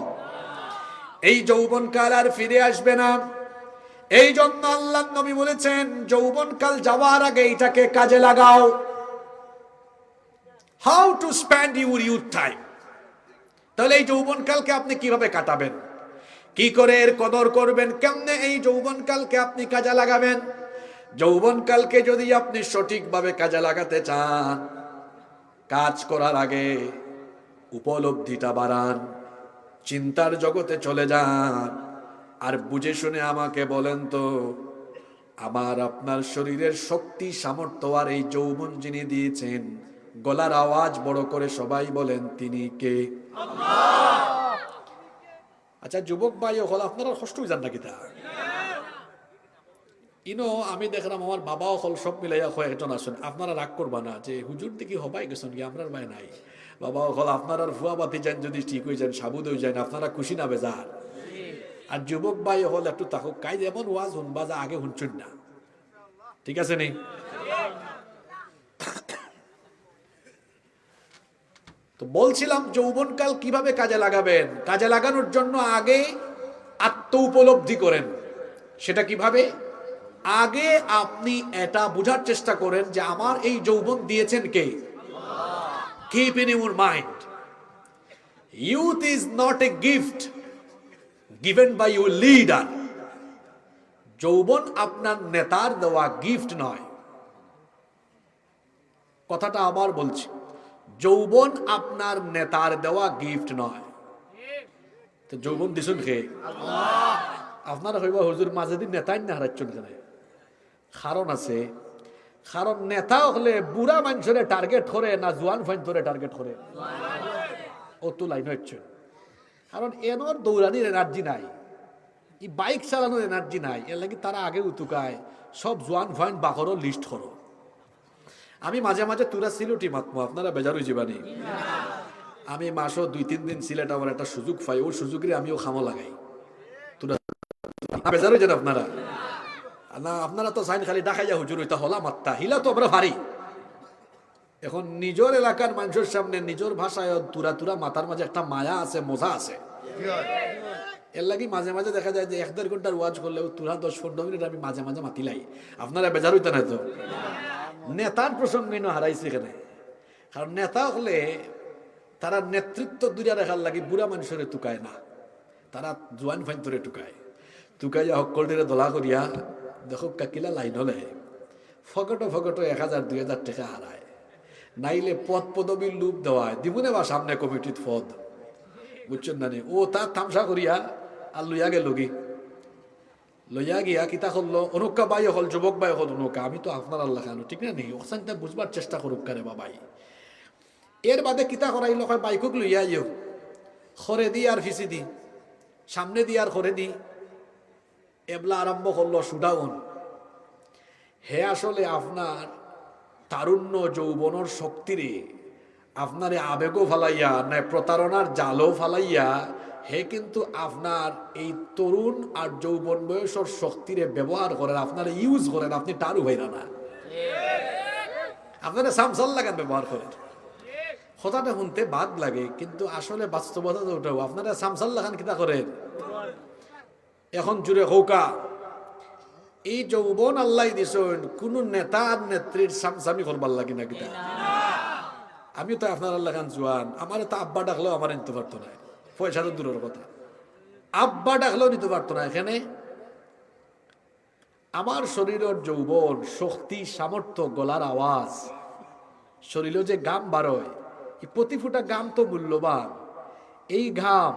এই যৌবনকাল আর ফিরে আসবে না। এই জন্য আল্লাহ নবী বলেছেন, যৌবনকাল যাওয়ার আগে এটাকে কাজে লাগাও। How to spend your youth time. তাহলে এই যৌবনকালকে আপনি কিভাবে কাটাবেন, কি করে এর কদর করবেন, কেমনে এই যৌবনকালকে আপনি কাজে লাগাবেন? যৌবনকালকে যদি আপনি সঠিকভাবে কাজে লাগাতে চান, কাজ করার আগে উপলব্ধিটা বাড়ান, চিন্তার জগতে চলে যান, আর বুঝে শুনে আমাকে বলেন তো, আমার আপনার শরীরের শক্তি সামর্থ্য আর এই যৌবন যিনি দিয়েছেন, গলার আওয়াজ বড় করে সবাই বলেন, তিনি কে? আচ্ছা যুবক ভাই হল, আপনারা কষ্ট হয়ে যান নাকি? তা ইনো আমি দেখলাম আমার বাবাও হল, সব মিলাইয়া কয়েকজন আসেন। আপনারা রাগ করবা না যে হুজুর দেখি হবাই গেছেন কি, আপনার ভাই নাই। বাবাও হল, আপনারা ভুয়া বাতি যান যদি ঠিক হয়ে যান, সাবুদ হয়ে যান, আপনারা খুশি না বেজার? আর যুবক ভাই হল একটু থাকুক, কাজ এমন ওয়াজ শুনবা যা আগে শুনছুন না, ঠিক আছে নি? তো বলছিলাম যৌবনকাল কিভাবে কাজে লাগাবেন। কাজে লাগানোর জন্য আগে আত্ম উপলব্ধি করেন। সেটা কিভাবে? আগে আপনি এটা বোঝার চেষ্টা করেন যে আমার এই যৌবন দিয়েছেন কে? Keep in your mind, youth is not a gift given by your leader. যৌবন আপনার নেতার দেওয়া গিফট নয়। কথাটা আবার বলছি, যৌবন আপনার নেতার দেওয়া গিফট নয়। তো যৌবন দিছুন খে আপনারা হইবা, হুজুর মাঝে দিন নেতাই না হারাচ্ছেন কেন? কারণ আছে। কারণ নেতা হলে বুড়া মানুষের টার্গেট করে না জোয়ান ফাইন ধরে টার্গেট করে? ও তো লাইন হচ্ছে। কারণ এনোর দৌড়ানির এনার্জি নাই, এই বাইক চালানোর এনার্জি নাই, এর লাগি তারা আগে উতুকায় সব জোয়ান ফাইন বাকরও লিস্ট করো। আমি মাঝে মাঝে তুরা সিলেটি মাতমো, আপনারা বেজার হয়ে যাবানি। আমি মাসও 2-3 দিন সিলেট আমার একটা সুযোগ পাই, ওই সুযোগের আমিও খামো লাগাই। তুরা বেজার হয়ে যান আপনারা না? আপনারা তো সাইন খালি ডাকাইয়া হুজুর হইতা হলা মাত্তা হিলা তো আমরা ভারী। এখন নিজের এলাকার মানুষের সামনে নিজের ভাষায় তুরা তুরা মাথার মাঝে একটা মায়া আছে, মজা আছে। এর লাগি মাঝে মাঝে দেখা যায় যে 1-1.5 ঘন্টার ওয়াজ করলেও তুরা 10-15 মিনিট আমি মাঝে মাঝে মাতিলাই। আপনারা বেজার হইতা না তো? নেতার প্রসঙ্গে হারাইছে এখানে। কারণ নেতা হলে তারা নেতৃত্ব দূরে রাখার লাগে বুড়া মানুষের টুকায় না, তারা জোয়ান ফাইন ধরে টুকায়। টুকাইয়া হকলটিরে দলা করিয়া দেখো কাকিলা লাইন হলে ফকটো 1000-2000 টাকা হারায়। নাইলে পদ পদবীর লুপ দেওয়ায় দিবনে বা সামনে কমিটির পদ, বুঝছেন না? ও তার তামসা করিয়া আর লইয়া গেল গি, লইয়া গিয়া কিতা করলো, অনুকা বাই হল, যুবক বাই হল, অনুকা আমি তো আপনার আল্লাহ খানো, ঠিক না? নেই অসান্তা বুঝবার চেষ্টা করুক কারে বাবাই। এর বাদে কিতা করাইল, বাইকুক লইয়া যাও, খরে দি আর ফিসি দি, সামনে দি আর খরে দি, এবলা আরম্ভ করলো সুডাউন। হে আসলে আপনার তারুণ্য যৌবনের শক্তিরে আপনার আবেগও ফালাইয়া না প্রতারণার জালও ফালাইয়া, হে কিন্তু আপনার এই তরুণ আর যৌবন বয়সের শক্তিরে ব্যবহার করেন, আপনারা ইউজ করেন, আপনি টারু ভাইরা না, আপনারা সামসাল লাগান ব্যবহার করেন। কথাটা শুনতে বাদ লাগে, কিন্তু আসলে বাস্তবতা তো ওটাও। আপনারা সামসাল লাগান কিতা করেন? এখন জুড়ে হৌকা এই যৌবন আল্লাহ দিছেন, কোন নেতা আর নেত্রীর সামসামি করবার লাগে না কিতা? আমি তো আপনার আল্লাহ খান জোয়ান, আমার তো আব্বা ডাকলেও আমার নিতে পারতো না, পয়সা তো দূরের কথা, আব্বা ডাকলেও নিতে পারতো না। এখানে আমার শরীরের যৌবন, শক্তি, সামর্থ্য, গলার আওয়াজ, শরীরে যে ঘাম বারোয়, এই প্রতি ফুটা ঘাম তো মূল্যবান। এই ঘাম,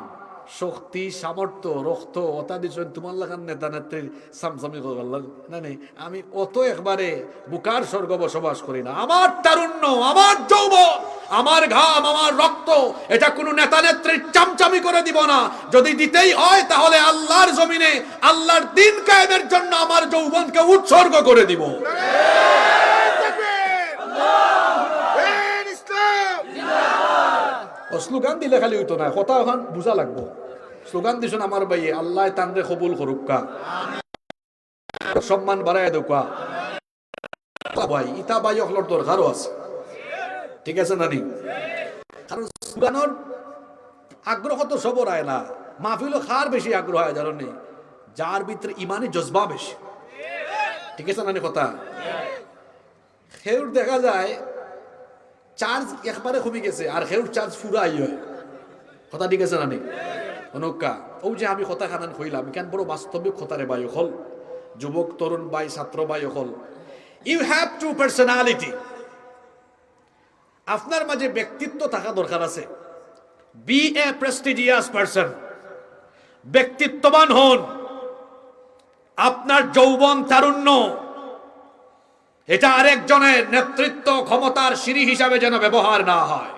শক্তি, সামর্থ্য, রক্ত ওটা দিচ্ছেন তোমার লাগান নেতা নেত্রীর সামসামি করবার না নেই। আমি অত একবারে বুকার স্বর্গ বসবাস করি না। আমার তারুণ্য, আমার যৌবন, আমার ঘাম, আমার রক্ত, এটা কোনো নেতা নেত্রীর চামচামি করে দিব না। যদি দিতেই হয় তাহলে আল্লাহর জমিনে আল্লাহর দিন কায়েমের জন্য আমার যৌবনকে উৎসর্গ করে দিব। স্লোগান দিলে খালি হইতো না, কথা ওখান বুঝা লাগবো। স্লোগান দিছেন আমার ভাইয়ে, আল্লাহ তানরে কবুল করুকা, সম্মান বাড়ায় দোকা ভাই, ইতা ভাই অকলর দরকারও আছে। ঠিক আছে নানি? কারণ স্লোগানোর আগ্রহ তো সবর হয় না, মাহফিলও খার বেশি আগ্রহ হয় জানো নেই, যার ভিতরে ইমানি জজবা বেশি। ঠিক আছে নানি কথা? খেউর দেখা যায় চার্জ একবারে কমে গেছে, আর খেউর চার্জ ফুরাই হয়। কথা ঠিক আছে নানি? অনুকা ও যে আমি কথা খানান কইলাম, কেন বড় বাস্তবিক কথারে বায়ু হল, যুবক তরুণ বাই ছাত্র বায়ু হল, ইউ হ্যাভ টু পার্সোনালিটি। আপনার মাঝে ব্যক্তিত্ব থাকা দরকার আছে। বি এ প্রেস্টিজিয়াস পারসন, ব্যক্তিত্ববান হন। আপনার যৌবন, তারুণ্য, এটা আরেকজনের নেতৃত্ব ক্ষমতার সিঁড়ি হিসাবে যেন ব্যবহার না হয়।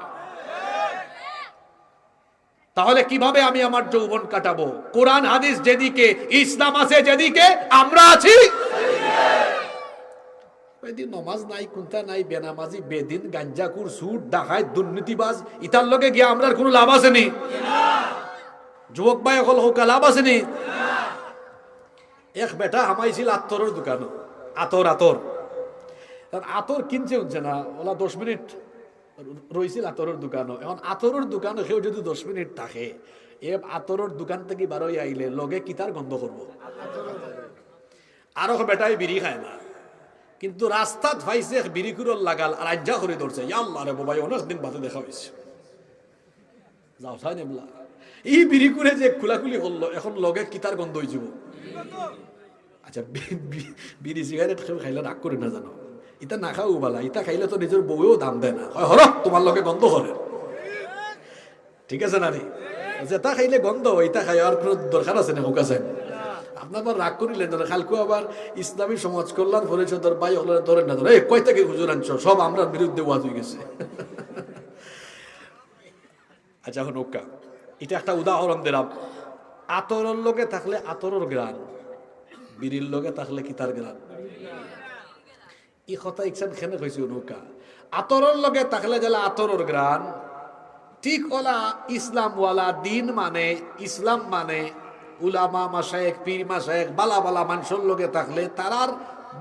তাহলে কিভাবে আমি আমার যৌবন কাটাবো? কোরআন হাদিস যেদিকে, ইসলাম আছে যেদিকে, আমরা আছি নমাজ নাই, কুন্তা নাই, বেনামাজি, বেদিন, গাঞ্জাকুর, সুদ, ডাকাত, দুর্নীতিবাজ, ইতার লগে গিয়া আমরার কোনো লাভ আছে নি? যুবক ভাই অকল হোক, লাভ আছে নি? এক বেটা হামাইছিল আতরের দোকান, আতর আতর কিনছে উঠছে না, ওলা 10 মিনিট রইছিল আতরের দোকানও। এখন আতরের দোকানে কেউ যদি 10 মিনিট থাকে, এ আতরের দোকান থেকে বারোই আইলে লগে কিতার গন্ধ করবো। আরো বেটাই বিড়ি খায় না, কিন্তু রাস্তাত ভাইছে বিড়ি কুরল লাগাল আর আজ্জা করে ধরছে, আল্লাহ রে বাবা, অনেকদিন বাদে দেখা হয়েছে, যাও ছাই নেবলা। এই বিড়ি করে যে খুলাখুলি করলো, এখন লগে কিতার গন্ধ হয়ে যাব। আচ্ছা, বিড়ি সিগারেট কেউ খাইলে রাগ করে না জানো? ইটা না খাও বালা, ইটা খাইলে তো নিজের বউও দাম দেয় না, হর তোমার লগে গন্ধ করে। ঠিক আছে না রে? যেটা খাইলে গন্ধ, ইটা খাই আর কোনো দরকার আছে না? হোক আছে আপনার আবার রাগ করিলেন না, খালকু আবার ইসলামী সমাজ কল্যাণ পরিষদের বাই হলে ধরেন না, ধরে কয় থেকে হুজুর আনছো, সব আমরা বিরুদ্ধে ওয়াজ হয়ে গেছে। আচ্ছা, এখন ওকা এটা একটা উদাহরণ দিলাম। আতরের লোকে থাকলে আতরের গ্রান, বিড়ির লোকে থাকলে কি তার গ্রান? এই কথা ইকসান খেনে কইছি নৌকা। আতরের লোকে থাকলে যারা আতরের গ্রান, ঠিক ওলা ইসলাম ওয়ালা দিন মানে, ইসলাম মানে, উলামা মাশায়েখ, পীর মাশায়েখ, বালা বালা মানুষের লোকে থাকলে তারার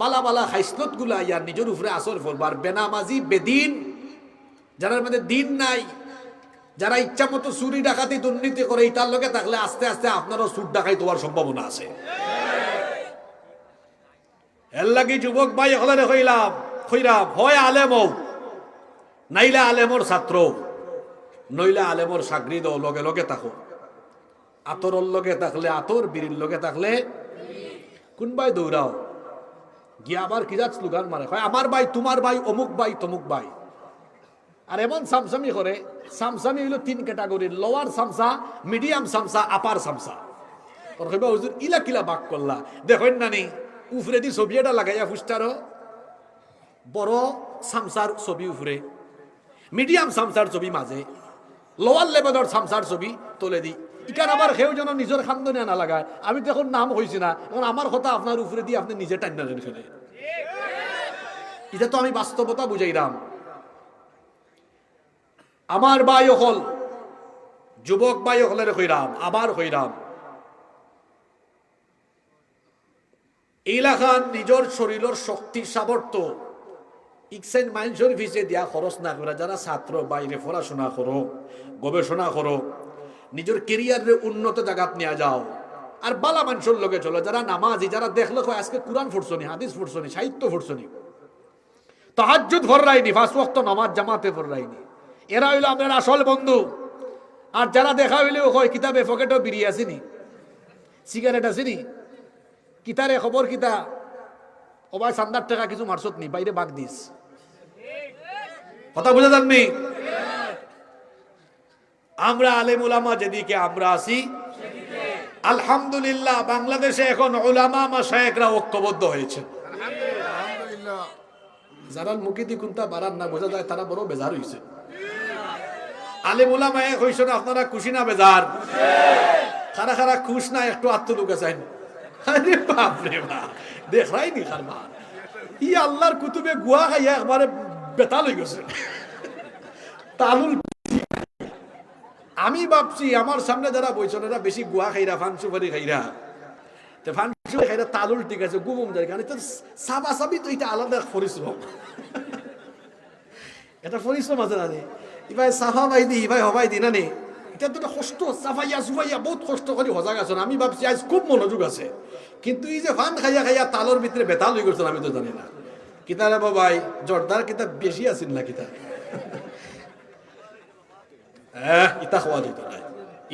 বালা বালা খাইসলত গুলা ইয়ার নিজের উপরে আসর ফলবার। বেনামাজি, বেদিন, যারা মধ্যে দিন নাই, যারা ইচ্ছা মতো চুরি ডাকাতি দুর্নীতি করে, তার লোকে থাকলে আস্তে আস্তে আপনারও চুর ডাকাই তোমার সম্ভাবনা আছে। এর লাগি যুবক ভাই হলে কইলাম হয় আলেম হও, নাইলে আলেমর ছাত্র, নইলে আলেমর চাকরি দাও, লগে লগে থাকো। আতরের লগে থাকলে আতর, বিড়ির লগে থাকলে কোনবাই দৌড়াও গিয়া আবার কিজাত স্লোগান মারে, আমার ভাই, তোমার ভাই, অমুক ভাই, তমুক ভাই। আর এমন সামসামি করে, সামসামি হইল 3 ক্যাটাগরির, লোয়ার সামসা, মিডিয়াম সামসা, আপার সামসা। হুজুর ইলা কিলা বাক করলা, দেখেন না নি উফরে দি ছবি এটা লাগাইয়া ফুস্টারও বড় সামসার ছবি উপরে, মিডিয়াম সামসার ছবি মাঝে, লোয়ার লেভেলের সামসার ছবি তোলে দি। ইকান আবার কেউ যেন নিজের খান্দনে না লাগায়। আমি তো এখন নাম হয়েছি না, এখন আমার কথা আপনার উপরে দিয়ে আপনি নিজে টাইম নেন ফেলে। এটা তো আমি বাস্তবতা বুঝাইলাম। আমার ভাই হল, যুবক ভাই হলের হইরাম, আবার হইরাম, এলাকার নিজের শরীরের শক্তি সামর্থ্য ইকসেন মাইন্সের ভিসে দিয়া খরচ না করে, যারা ছাত্র বাইরে পড়াশোনা করো, গবেষণা করো, নিজের কেরিয়ারের উন্নত জায়গাত নিয়ে যাও। আর বালা মানুষের লোকে চলো, যারা নামাজি, যারা দেখলো আজকে কোরআন পড়ছনি, হাদিস পড়ছনি, সাহিত্য পড়ছনি, তাহাজ্জুদ পড়রাইনি, 5 ওয়াক্ত নামাজ জামাতে পড়রাইনি, এরা হইলো আপনার আসল বন্ধু। আর যারা দেখা হইলেও কয় কিতাবে পকেটও বিড়ি আসেনি, সিগারেট আসেনি, কিতারে খবর কিতা, ও ভাই সান্দার টাকা কিছু মারছত নি, বাইরে বাগ দিস। কথা বুঝে যাননি? আমরা আলেম উলামা যেদিকে আমরা আছি, আলহামদুলিল্লাহ বাংলাদেশে এখন উলামা মাশায়েখরা ঐক্যবদ্ধ হয়েছে। আলহামদুলিল্লাহ। যারা মুকিদি কুন্তা বারান না বোঝা যায় তারা বড় বেজার হইছে। আলেম উলামা এক হইছে না, আপনারা খুশি না বেজার? খারা খারা খুশ না একটু আত্মদুকে চাইন। আরে বাপ রে বাপ, দেখাই নি খারবা ই আল্লাহর কুতুবে গুয়া খাইয়া একবারে বেতাল হয়ে গেছে। তালুল আমি ভাবছি আমার সামনে যারা বইছেন এরা বেশি গুয়া খাইরা, ফান সুপারি খাইরা, তো ফান সুপারি খাইরা তালুল ঠিক আছে, গুবুম যায় কারণ সাবা সাবি তো এটা আলাদা পরিশ্রম। এটা পরিশ্রম আছে না নি, ইভাই সাফা বাই দি ইভাই হবাই দি না নি, এটা তো কষ্ট, সাফাইয়া সুফাইয়া বহুত কষ্ট করে হজা গেছেন। আমি ভাবছি আজ খুব মনোযোগ আছে, কিন্তু এই যে ফান খাইয়া খাইয়া তালোর ভিতরে বেতাল হয়ে গেছেন আমি তো জানি না। কিতারে বাবাই জর্দার কিতাব বেশি আছেন না কিতাব ইতা খাওয়া যেত না।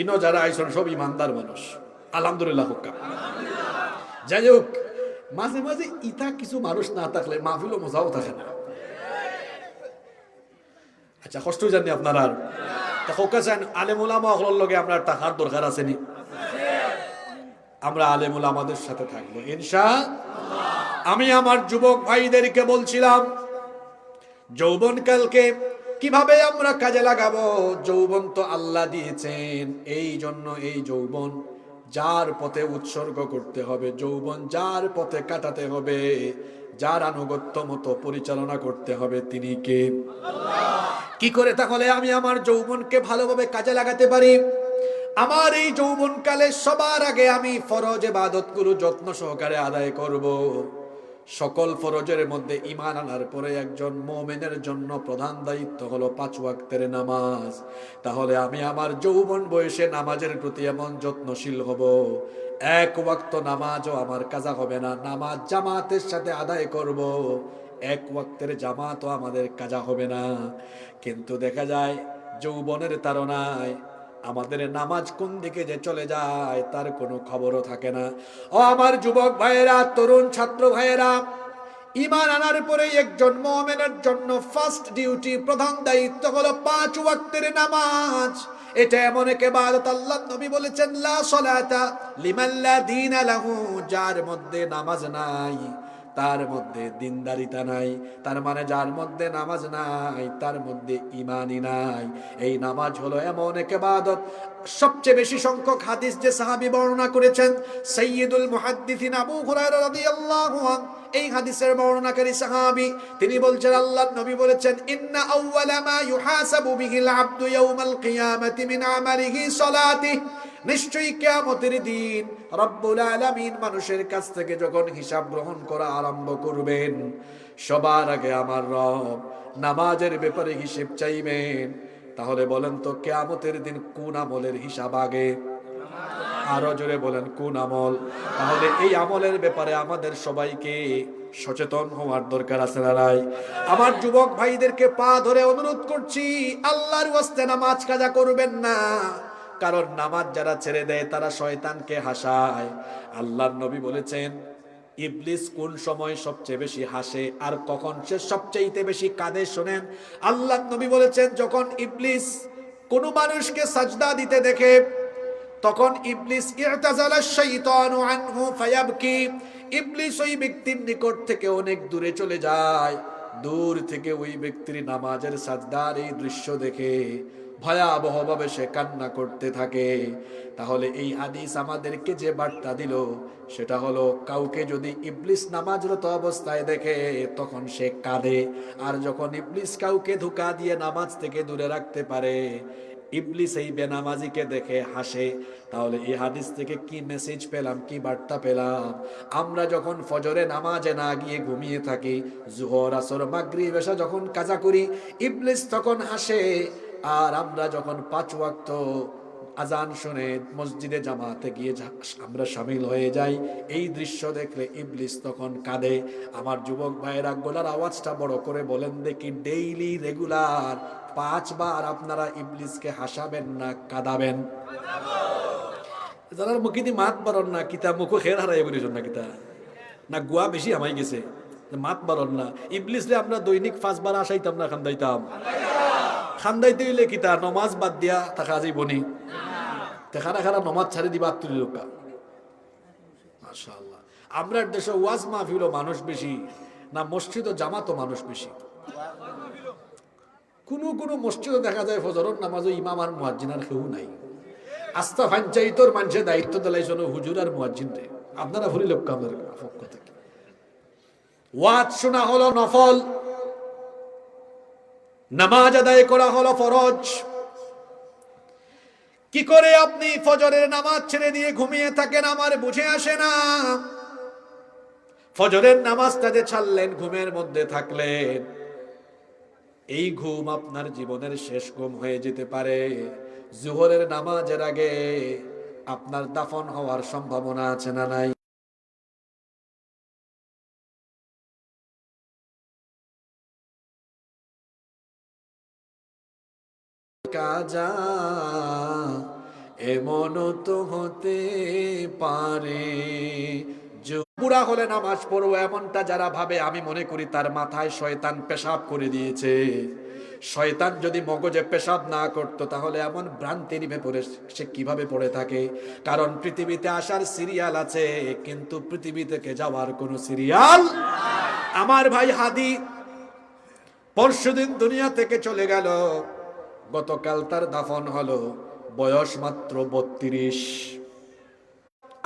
ইনো যারা আইসন সব ইমানদার মানুষ, আলহামদুলিল্লাহ হুক্কা। যাই হোক, মাঝে মাঝে ইতা কিছু মানুষ না থাকলে মাহফিলও মজাও থাকে না। আচ্ছা কষ্ট জানি আপনারা আলেম উলামা হলোর লগে আপনার টাকার দরকার আছে নি? আমরা আলেম উলামাদের সাথে থাকবো ইনশাআল্লাহ। আমি আমার যুবক ভাইদেরকে বলছিলাম যৌবনকালকে কিভাবে আমরা কাজে লাগাবো। যৌবন তো আল্লাহ দিয়েছেন, এই জন্য এই যৌবন যার পথে উৎসর্গ করতে হবে, যৌবন যার পথে কাটাতে হবে, যার আনুগত্য মতো পরিচালনা করতে হবে, তিনি কে? কি করে তাহলে আমি আমার যৌবনকে ভালোভাবে কাজে লাগাতে পারি? আমার এই যৌবনকালে সবার আগে আমি ফরজ ইবাদতগুলো যত্ন সহকারে আদায় করব। সকল ফরজের মধ্যে ঈমান আনার পরে একজন মুমিনের জন্য প্রধান দায়িত্ব হলো 5 ওয়াক্তের নামাজ। তাহলে আমি আমার যৌবন বয়সে নামাজের প্রতি এমন যত্নশীল হব, 1 ওয়াক্ত নামাজও আমার কাজা হবে না, নামাজ জামাতের সাথে আদায় করব। 1 ওয়াক্তের জামাতও আমাদের কাজা হবে না। কিন্তু দেখা যায় যৌবনের তাড়নায় আমাদের নামাজ কোন দিকে যে চলে যায় তার কোনো খবরও থাকে না। ও আমার যুবক ভাইয়েরা, তরুণ ছাত্র ভাইয়েরা, ঈমান আনার পরে একজন মুমিনের জন্য ফার্স্ট ডিউটি, প্রধান দায়িত্ব হলো 5 ওয়াক্তের নামাজ। এটা এমন এক ইবাদত, আল্লাহর নবী বলেছেন লা সালাতা লিমান লা দীনা লাহু, যার মধ্যে নামাজ নাই তার মধ্যে দিনদারিতা নাই। তার মানে যার মধ্যে নামাজ নাই তার মধ্যে ঈমানই নাই। এই নামাজ হলো এমন এক ইবাদত, সবচেয়ে বেশি সংখ্যক হাদিস যে সাহাবী বর্ণনা করেছেন, সাইয়্যিদুল মুহাদ্দিসিন আবু হুরায়রা রাদিয়াল্লাহু আনহু, এই হাদিসের বর্ণনাকারী সাহাবী, তিনি বলছেন আল্লাহর নবী বলেছেন ইন্না আউওয়ালা মা ইউহাসাবু বিহিল আবদু ইয়াউমাল কিয়ামাতি মিন আমালিহি সালাতিহি, নিশ্চয়ই কিয়ামতের দিন রব্বুল আলামিন মানুষের কাছ থেকে যখন হিসাব গ্রহণ করা আরম্ভ করবেন, সবার আগে আমার রব নামাজের ব্যাপারে হিসাব চাইবেন। তাহলে বলেন তো কিয়ামতের দিন কোন আমলের হিসাব আগে? আরো জোরে বলেন কোন আমল? তাহলে এই আমলের ব্যাপারে আমাদের সবাইকে সচেতন হওয়ার দরকার আছে না নাই? আমার যুবক ভাইদেরকে পা ধরে অনুরোধ করছি, আল্লাহর ওয়াস্তে নামাজ কাজা করবেন না। কারণ নামাজ যারা ছেড়ে দেয় তারা শয়তানকে হাসায়। আল্লাহর নবী বলেছেন ইবলিস কোন সময় সবচেয়ে বেশি হাসে আর কখন সে সবচেয়ে বেশি কাঁদে শোনেন। আল্লাহর নবী বলেছেন যখন ইবলিস কোন মানুষকে সাজদা দিতে দেখে তখন ইবলিস ইরতাজালা শাইতানু আনহু ফায়াবকি, ইবলিস ওই ব্যক্তির নিকট থেকে অনেক দূরে চলে যায়। দূর থেকে ওই ব্যক্তির নামাজের সাজদার এই দৃশ্য দেখে ভয়াবহভাবে সে কান্না করতে থাকে। তাহলে এই হাদিস আমাদেরকে যে বার্তা দিল সেটা হলো, কাউকে যদি ইবলিস নামাজরত অবস্থায় দেখে তখন সে কাঁদে, আর যখন ইবলিস কাউকে ধোঁকা দিয়ে নামাজ থেকে দূরে রাখতে পারে, ইবলিস এই বেনামাজিকে দেখে হাসে। তাহলে এই হাদিস থেকে কি মেসেজ পেলাম, কি বার্তা পেলাম? আমরা যখন ফজরে নামাজে না গিয়ে ঘুমিয়ে থাকি, জোহর আসর মাগরিব এশা যখন কাজা করি, ইবলিস তখন হাসে। আর আমরা যখন 5 ওয়াক্ত আজান শুনে মসজিদে জামাতে গিয়ে আমরা শামিল হয়ে যাই, এই দৃশ্য দেখলে ইবলিস তখন কাঁদে। আমার যুবক ভাইয়েরা গলার আওয়াজটা বড় করে বলেন দেখি, ডেইলি রেগুলার 5 বার আপনারা ইবলিসকে হাসাবেন না কাঁদাবেন? যারা মুখে দি মাত পারন না কিতা মুখ খের হারাই বলিস না কিতা না গুয়া বেশি আমাই গেছে মাত বারণ না, ইবলিস রে আমরা দৈনিক 5 বার আসাইতাম না, খান্দাইতাম। খান্দাইতে হইলে কি তার নমাজ বাদ দিয়া থাকা যাইবনি? খারা খারা নমাজ ছাড়ি দিবা আত্মীয় লোকা। মাশাআল্লাহ, আমরা দেশে ওয়াজ মাহফিল মানুষ বেশি না মসজিদ ও জামাতও মানুষ বেশি? কোন মসজিদে দেখা যায় ফজরের নামাজও ইমাম আর মুয়াজ্জিন আর কেউ নাই। আস্থা পঞ্চায়েতর মানুষে দায়িত্ব দিলাইছেন হুজুর আর মুয়াজ্জিন রে। আপনারা ভরি লোক আমাদের পক্ষ থেকে ওয়াজ শোনা হলো নফল, নামাজ আদায় করা হলো ফরজ। কি করে আপনি ফজরের নামাজ ছেড়ে দিয়ে ঘুমিয়ে থাকেন আমার বুঝে আসে না। ফজরের নামাজটা যে ছাড়লেন, ঘুমের মধ্যে থাকলেন, এই ঘুম আপনার জীবনের শেষ ঘুম হয়ে যেতে পারে। জোহরের নামাজের আগে আপনার দাফন হওয়ার সম্ভাবনা আছে না নাই? কাজা এমন তো হতে পারে। বুড়া হলে নামাজ পড়বো এমনটা যারা ভাবে, আমি মনে করি তার মাথায় শয়তান পেশাব করে দিয়েছে। শয়তান যদি মগজে পেশাব না করতো তাহলে এমন ভ্রান্তির ভেতরে সে কিভাবে পড়ে থাকে। কারণ পৃথিবীতে আসার সিরিয়াল আছে, কিন্তু পৃথিবী থেকে যাওয়ার কোনো সিরিয়াল। আমার ভাই হাদি পরশুদিন দুনিয়া থেকে চলে গেল, গতকাল তার দাফন হলো, বয়স মাত্র 32।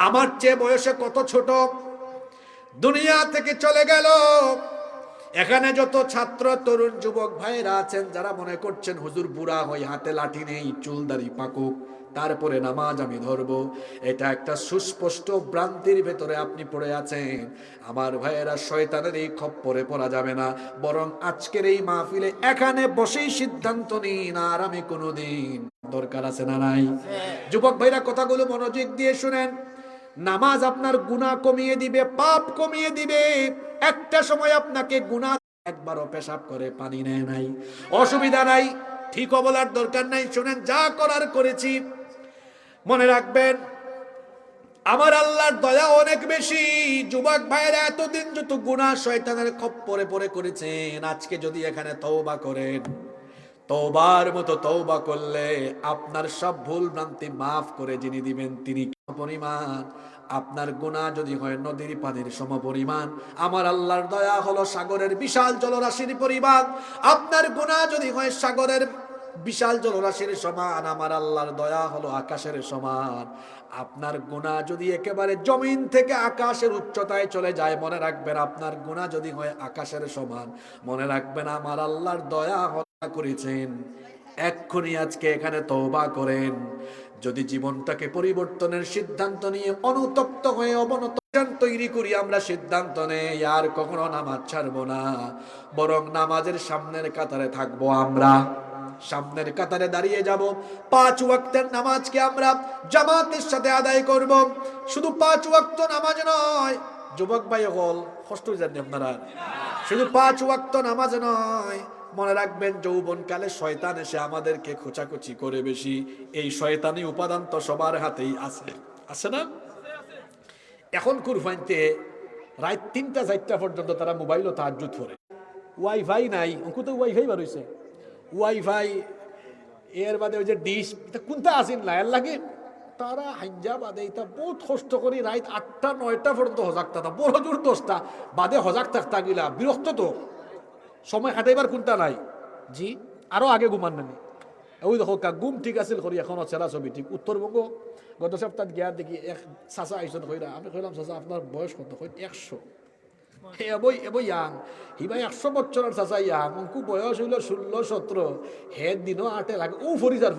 আমার চেয়ে বয়সে কত ছোট, দুনিয়া থেকে চলে গেল। এখানে যত ছাত্র তরুণ যুবক ভাইরা আছেন যারা মনে করছেন হুজুর বুড়া হই, হাতে লাঠি নেই, চুল দাড়ি পাকুক, তারপরে নামাজ আমি ধরবো, এটা একটা সুস্পষ্ট ভ্রান্তির ভেতরে আপনি পড়ে আছেন। আমার ভাইয়েরা, শয়তানের এই খপ্পরে পড়া যাবে না। বরং আজকের এই মাহফিলে এখানে বসেই সিদ্ধান্ত নিন, আর আমি কোনোদিন দরকার আছে না নাই? যুবক ভাইরা কথাগুলো মনোযোগ দিয়ে শুনেন। নামাজ আপনার গুনাহ কমিয়ে দিবে, পাপ কমিয়ে দিবে। একটা সময় আপনাকে গুনাহ, একবারও পেশাব করে পানি নেয় নাই, অসুবিধা নাই, ঠিক বলার দরকার নাই। শুনেন, যা করার করেছি। মনে রাখবেন, আমার আল্লাহর দয়া অনেক বেশি। যুবক ভাইরা, এতদিন যত গুনাহ শয়তানের খপ্পরে পড়ে করেছেন, আজকে যদি এখানে তওবা করেন, তওবার মতো তওবা করলে আপনার সব ভুল ভ্রান্তি মাফ করে যিনি দিবেন তিনি পরিমাণ, আপনার গুনাহ যদি হয় নদীর পানির সমপরিমাণ, আমার আল্লাহর দয়া হলো সাগরের বিশাল জলরাশির পরিমাণ। আপনার গুনাহ যদি হয় সাগরের বিশাল জলরাশির সমান, আমার আল্লাহর দয়া হলো আকাশের সমান। আপনার গুনাহ যদি একেবারে জমিন থেকে আকাশের উচ্চতায় চলে যায়, মনে রাখবেন, আপনার গুনাহ যদি হয় আকাশের সমান, মনে রাখবেন আমার আল্লাহর দয়া করেছেন। এক্ষুনি আজকে এখানে তওবা করেন। যদি জীবনটাকে পরিবর্তনের সিদ্ধান্ত নিয়ে অনুতপ্ত হয়ে অবনত তৈরি করি, আমরা সিদ্ধান্ত নেই আর কখনো নামাজ ছাড়বো না, বরং নামাজের সামনের কাতারে থাকবো। আমরা সামনের কাতারে দাঁড়িয়ে যাব। 5 ওয়াক্তের নামাজকে আমরা জামাতের সাথে আদায় করব। শুধু 5 ওয়াক্ত নামাজ নয়, যুবক ভাই হল কষ্ট জানেন আপনারা, শুধু 5 ওয়াক্ত নামাজ নয়, মনে রাখবেন যৌবনকালে শয়তান এসে আমাদেরকে খোঁচাখুচি করে বেশি। এই শয়তানি উপাদান তো সবার হাতেই আছে, আছে না? এখন কুরবানিতে রাত 3টা-4টা পর্যন্ত তারা মোবাইল ও তাহাজ্জুদ করে। ওয়াইফাই নাই, অঙ্কু তো ওয়াইফাই বার হইছে, ওয়াইফাই এর বাদে ওই যে ডিশ কোনটা আসেন না এর লাগে, তারা হাঞ্জা বাদে এটা বহুত কষ্ট করি রাত 8টা-9টা পর্যন্ত হজাক থাকতা, বড় জোর 10টা বাদে হজাক থাকতা গিলা। বিরক্ত তো, সময় কাটাইবার কোনটা নাই। জি, আরো আগে ঘুমান নানি, ওই দেখো ঘুম ঠিক আছিল করি এখনো চেরা ছবি ঠিক। উত্তরবঙ্গ গত সপ্তাহ গিয়া দেখি এক চাচা আইসন কইরা, আমি কইলাম চাচা আপনার বয়স কত? কই 100। এবই ইয়াং হি ভাই 100 বছরের চাচা ইয়াং, অঙ্কু বয়স হইল 16-17, হে দিনও 8 লাগে। ও ফরিজার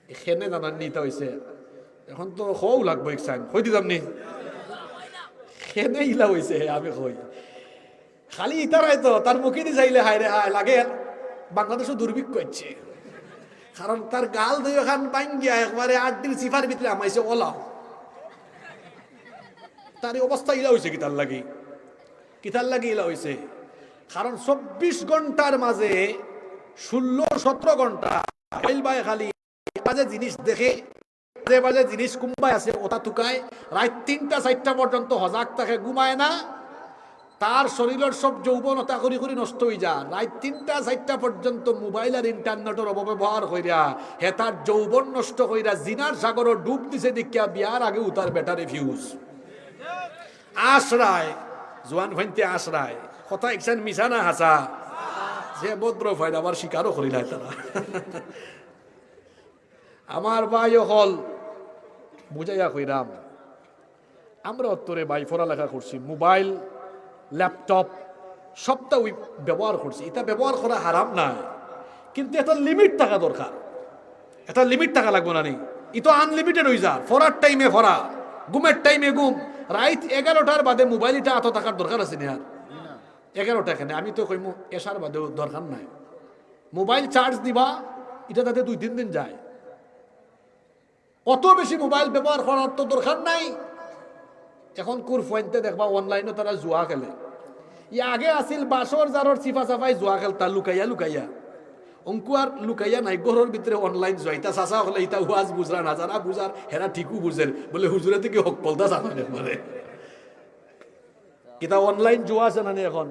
এখানে জানার নিতে হয়েছে, এখন তো হও লাগবো একসান হই দিতাম নি, খেনে ইলা হয়েছে। আমি কই খালি ইতারাই তো তার মুখে দি চাইলে হায় রে হায় লাগে। বাংলাদেশও দুর্ভিক্ষ হচ্ছে, কারণ তার গাল দুই খান পাঙ্গিয়া একবারে 8 দিন সিফার ভিতরে আমাইছে ওলাও। তার অবস্থা ইলা হয়েছে কিতার লাগি ইলা হয়েছে, কারণ 24 ঘন্টার মাঝে 16-17 ঘন্টা খালি বাজে জিনিস দেখে, বাজে জিনিস কুম্বাই আছে ওটা তুকায়, রাত 3টা-4টা পর্যন্ত হজাক থাকে, ঘুমায় না। তার শরীরের সব যৌবনতা করি করি নষ্ট হয়ে যা, রাত 3টা 4টা পর্যন্ত মোবাইল আর ইন্টারনেটের অপব্যবহার কইরা হে তার যৌবন নষ্ট কইরা জিনার সাগরও ডুব দিছে দেখিয়া বিয়ার আগে উতার ব্যাটারি ফিউজ আশ্রায় জোয়ান ভাইতে আশ্রায় কথা একসান মিশা না হাসা যে ভদ্র ফাইল আবার স্বীকারও করি নাই তারা। আমার ভাই হল বুঝাইয়া কইরাম, আমরা উত্তরে ভাই পড়ালেখা করছি, মোবাইল ল্যাপটপ সবটা ওই ব্যবহার করছি, এটা ব্যবহার করা হারাম নাই, কিন্তু একটা লিমিট থাকা দরকার, একটা লিমিট থাকা লাগবো না নি। ই তো আনলিমিটেড হয়ে যা, ফরার টাইমে ফরা, ঘুমের টাইমে ঘুম, রাইত 11টার বাদে মোবাইল এটা এত থাকার দরকার আছে না? 11টা এখানে আমি তো কইমু এসার বাদেও দরকার নাই। মোবাইল চার্জ দিবা এটা তাতে 2-3 দিন যায়, অত বেশি মোবাইল ব্যবহার করার তো দরকার নাই। এখন কুর ফোনতে দেখবা অনলাইনে তারা জুয়া খেলে, আগে আসিল বাসর জারর চিফা চাফাই জুয়া খেলতা লুকাইয়া লুকাইয়া, অঙ্কু আর লুকাইয়া নাই, ঘরের ভিতরে অনলাইন জুয়া। ইতা চাচা হলে ইতা হুয়াজ বুঝরা না, যারা বুঝার হেরা ঠিকও বুঝেন, বলে হুজুরে থেকে হক পলতা জানানে মানে কিতা অনলাইন জুয়া আছে না এখন,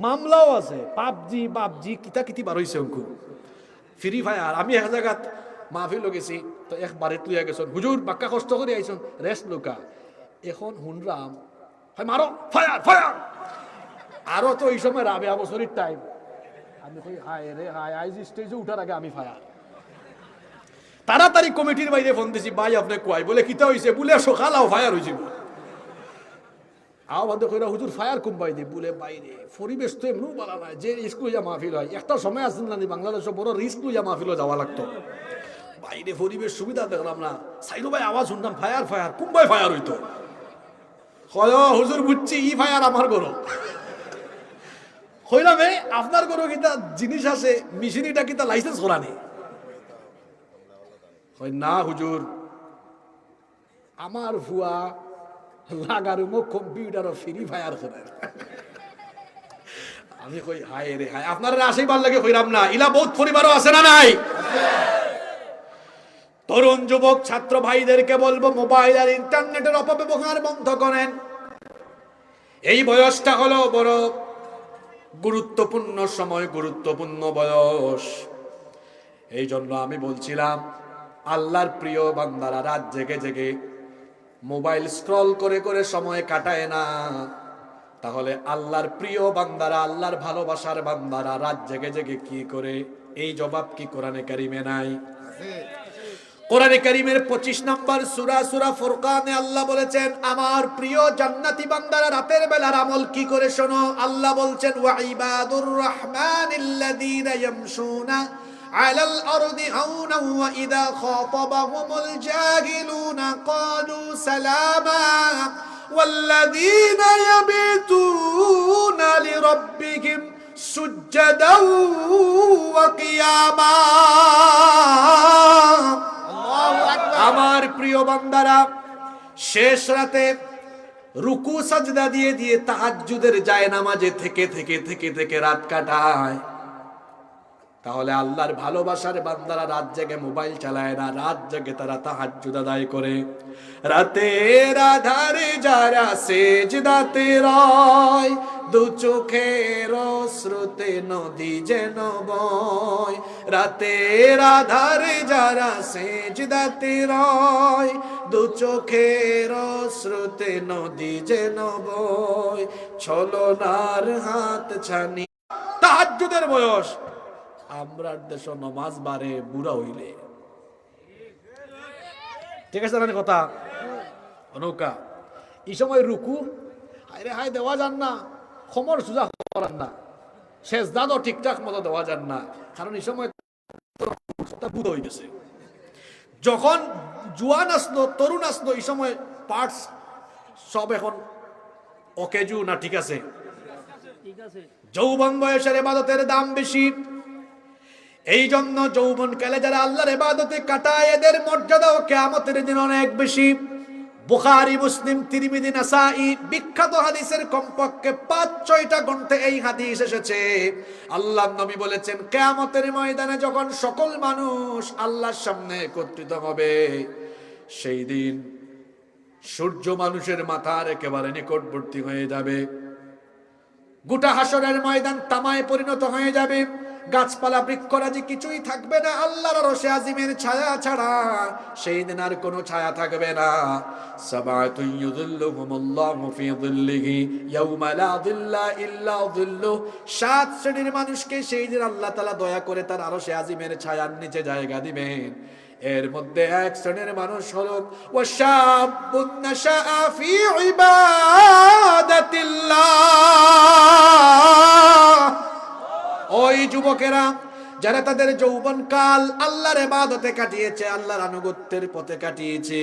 মামলাও আছে, পাবজি পাবজি কিতা কিতি বার হইছে অঙ্কু, ফ্রি ফায়ার। আমি এক জায়গাত মাহফিল গেছি, তো একবারে তুই গেছন হুজুর বাক্কা কষ্ট করে আইসন রেস্ট লুকা, এখন হুনরাম মারো ফায়ার ফায়ার, আরো তো এই সময় রাবে বছরের টাইম, আমি কই হায় রে হায়, আইজ স্টেজে উঠার আগে আমি ফায়ার। তাড়াতাড়ি কমিটির বাইরে ফোন দিছি, ভাই আপনি কয়, বলে কিতা হইছে, বলে সকালাও ফায়ার হয়েছে, আওয়াজ কইরা হুজুর ফায়ার কোম্পানি দি, বলে বাইরে পরিবেশ তো এমনিও বলা নাই, যে রিস্ক লইয়া মাহফিল হয়, একটা সময় আসেন না বাংলাদেশে বড় রিস্ক লইয়া মাহফিলও যাওয়া লাগতো, বাইরে পরিবেশ সুবিধা দেখলাম না, সাইডো ভাই আওয়াজ শুনতাম ফায়ার ফায়ার, কুম্বাই ফায়ার হইতো, হুজুর বুঝছি ই ফায়ার আমার গরো, হইলাম আপনার গরো কিতা জিনিস আছে, মেশিনিটা কিতা লাইসেন্স করা নেই, না হুজুর আমার ভুয়া লাগার মুখ কম্পিউটার ফ্রি ফায়ার করে। আমি কই হায় রে হায়, আপনারা আশীর্বাদ লাগে কইরাম না, ইলা বহুত পরিবারও আছে না নাই? তরুণ যুবক ছাত্র ভাইদেরকে বলবো, মোবাইল আর ইন্টারনেটের অপব্যবহার বন্ধ করেন। এই বয়সটা হলো বড় গুরুত্বপূর্ণ সময়, গুরুত্বপূর্ণ বয়স। এই জন্য আমি বলছিলাম আল্লাহর প্রিয় বান্দারা রাত জেগে জেগে মোবাইল স্ক্রল করে করে সময় কাটায় না, তাহলে আল্লাহর প্রিয় বান্দারা, আল্লাহর ভালোবাসার বান্দারা রাত জেগে জেগে কি করে? এই জবাব কি কোরআনে কারিমে নাই? কোরআনে কারিমের 25 নম্বর সূরা সূরা ফুরকানে আল্লাহ বলেছেন, আমার প্রিয় জান্নাতি বান্দারা রাতের বেলার আমল কি করে শোনো। আল্লাহ বলছেন, ওয়া ইবাদুর রহমানিল্লাযীনা ইয়ামশুনা আলাল আরদি হাওনা ওয়া ইযা খাতাবাহুমুল জাহিলুনা ক্বালু সালামা ওয়াল্লাযীনা ইয়াবিতুনা লিরাব্বিহিম সুজদাও ওয়া কিয়ামা। আমার প্রিয় বান্দারা শেষ রাতে রুকু সাজদা দিয়ে দিয়ে তাহাজ্জুদের জায়নামাজে থেকে থেকে থেকে থেকে রাত কাটায়, তাহলে আল্লাহর ভালোবাসার বান্দারা রাত জেগে মোবাইল চালায় না, রাত জেগে তারা তাহাজ্জুদ আদায় করে। রাতের আধারে যারা সেজদাতে রয়, দু চোখের অশ্রুতে নদী যেন বয়। রাতের আধারে যারা সেজদাতে রয়, দু চোখের অশ্রুতে নদী যেন বয়। ছলনার হাত ছানি তাহাজ্জুদের বয়স, আমরার দেশ নমাজ বারে বুড়া হইলে, ঠিক আছে না কথা? নৌকা এই সময় রুকু হায় হায় দেওয়া যান না, খমর সোজা করান না, সেজদাও ঠিকঠাক মতো দেওয়া যান না, কারণ এই সময় বুড়া হয়ে গেছে। যখন জুয়ান আসলো, তরুণ আসলো, এই সময় পার্টস সব এখন অকেজু না, ঠিক আছে? যৌবন বয়সের ইবাদতের দাম বেশি, এই জন্য যৌবন কালে যারা আল্লাহর ইবাদতে কাটায় এদের মর্যাদাও কিয়ামতের দিন অনেক বেশি। বুখারী, মুসলিম, তিরমিজি, নাসাই বিখ্যাত হাদিসের কমপক্ষে 5-6টা গ্রন্থে এই হাদিস এসেছে। আল্লাহর নবী বলেছেন, কিয়ামতের ময়দানে যখন সকল মানুষ আল্লাহর সামনে একত্রিত হবে, সেই দিন সূর্য মানুষের মাথার একেবারে নিকটবর্তী হয়ে যাবে। গোটা হাসরের ময়দান তামায় পরিণত হয়ে যাবে, গাছপালা বৃক্ষরাজি কিছুই থাকবে না, আল্লাহর আরশে আজিমের ছায়া ছাড়া সেই দিন আর কোনো ছায়া থাকবে না। সাবাতুন ইউযিল্লুহুমুল্লাহু ফি যিল্লিহি ইয়াওমা লা যিল্লা ইল্লা যিল্লুহু, 7 শ্রেণীর মানুষকে সেই দিন আল্লাহ তাআলা দয়া করে তার আরশে আজিমের ছায়ার নিচে জায়গা দিবেন। এর মধ্যে এক শ্রেণীর মানুষ হলো ওয়াশাবুন নাশাআ ফি ইবাদাতিল্লাহ, ওই যুবকেরা যারা তাদের যৌবনকাল আল্লাহর ইবাদতে কাটিয়েছে, আল্লাহর আনুগত্যের পথে কাটিয়েছে,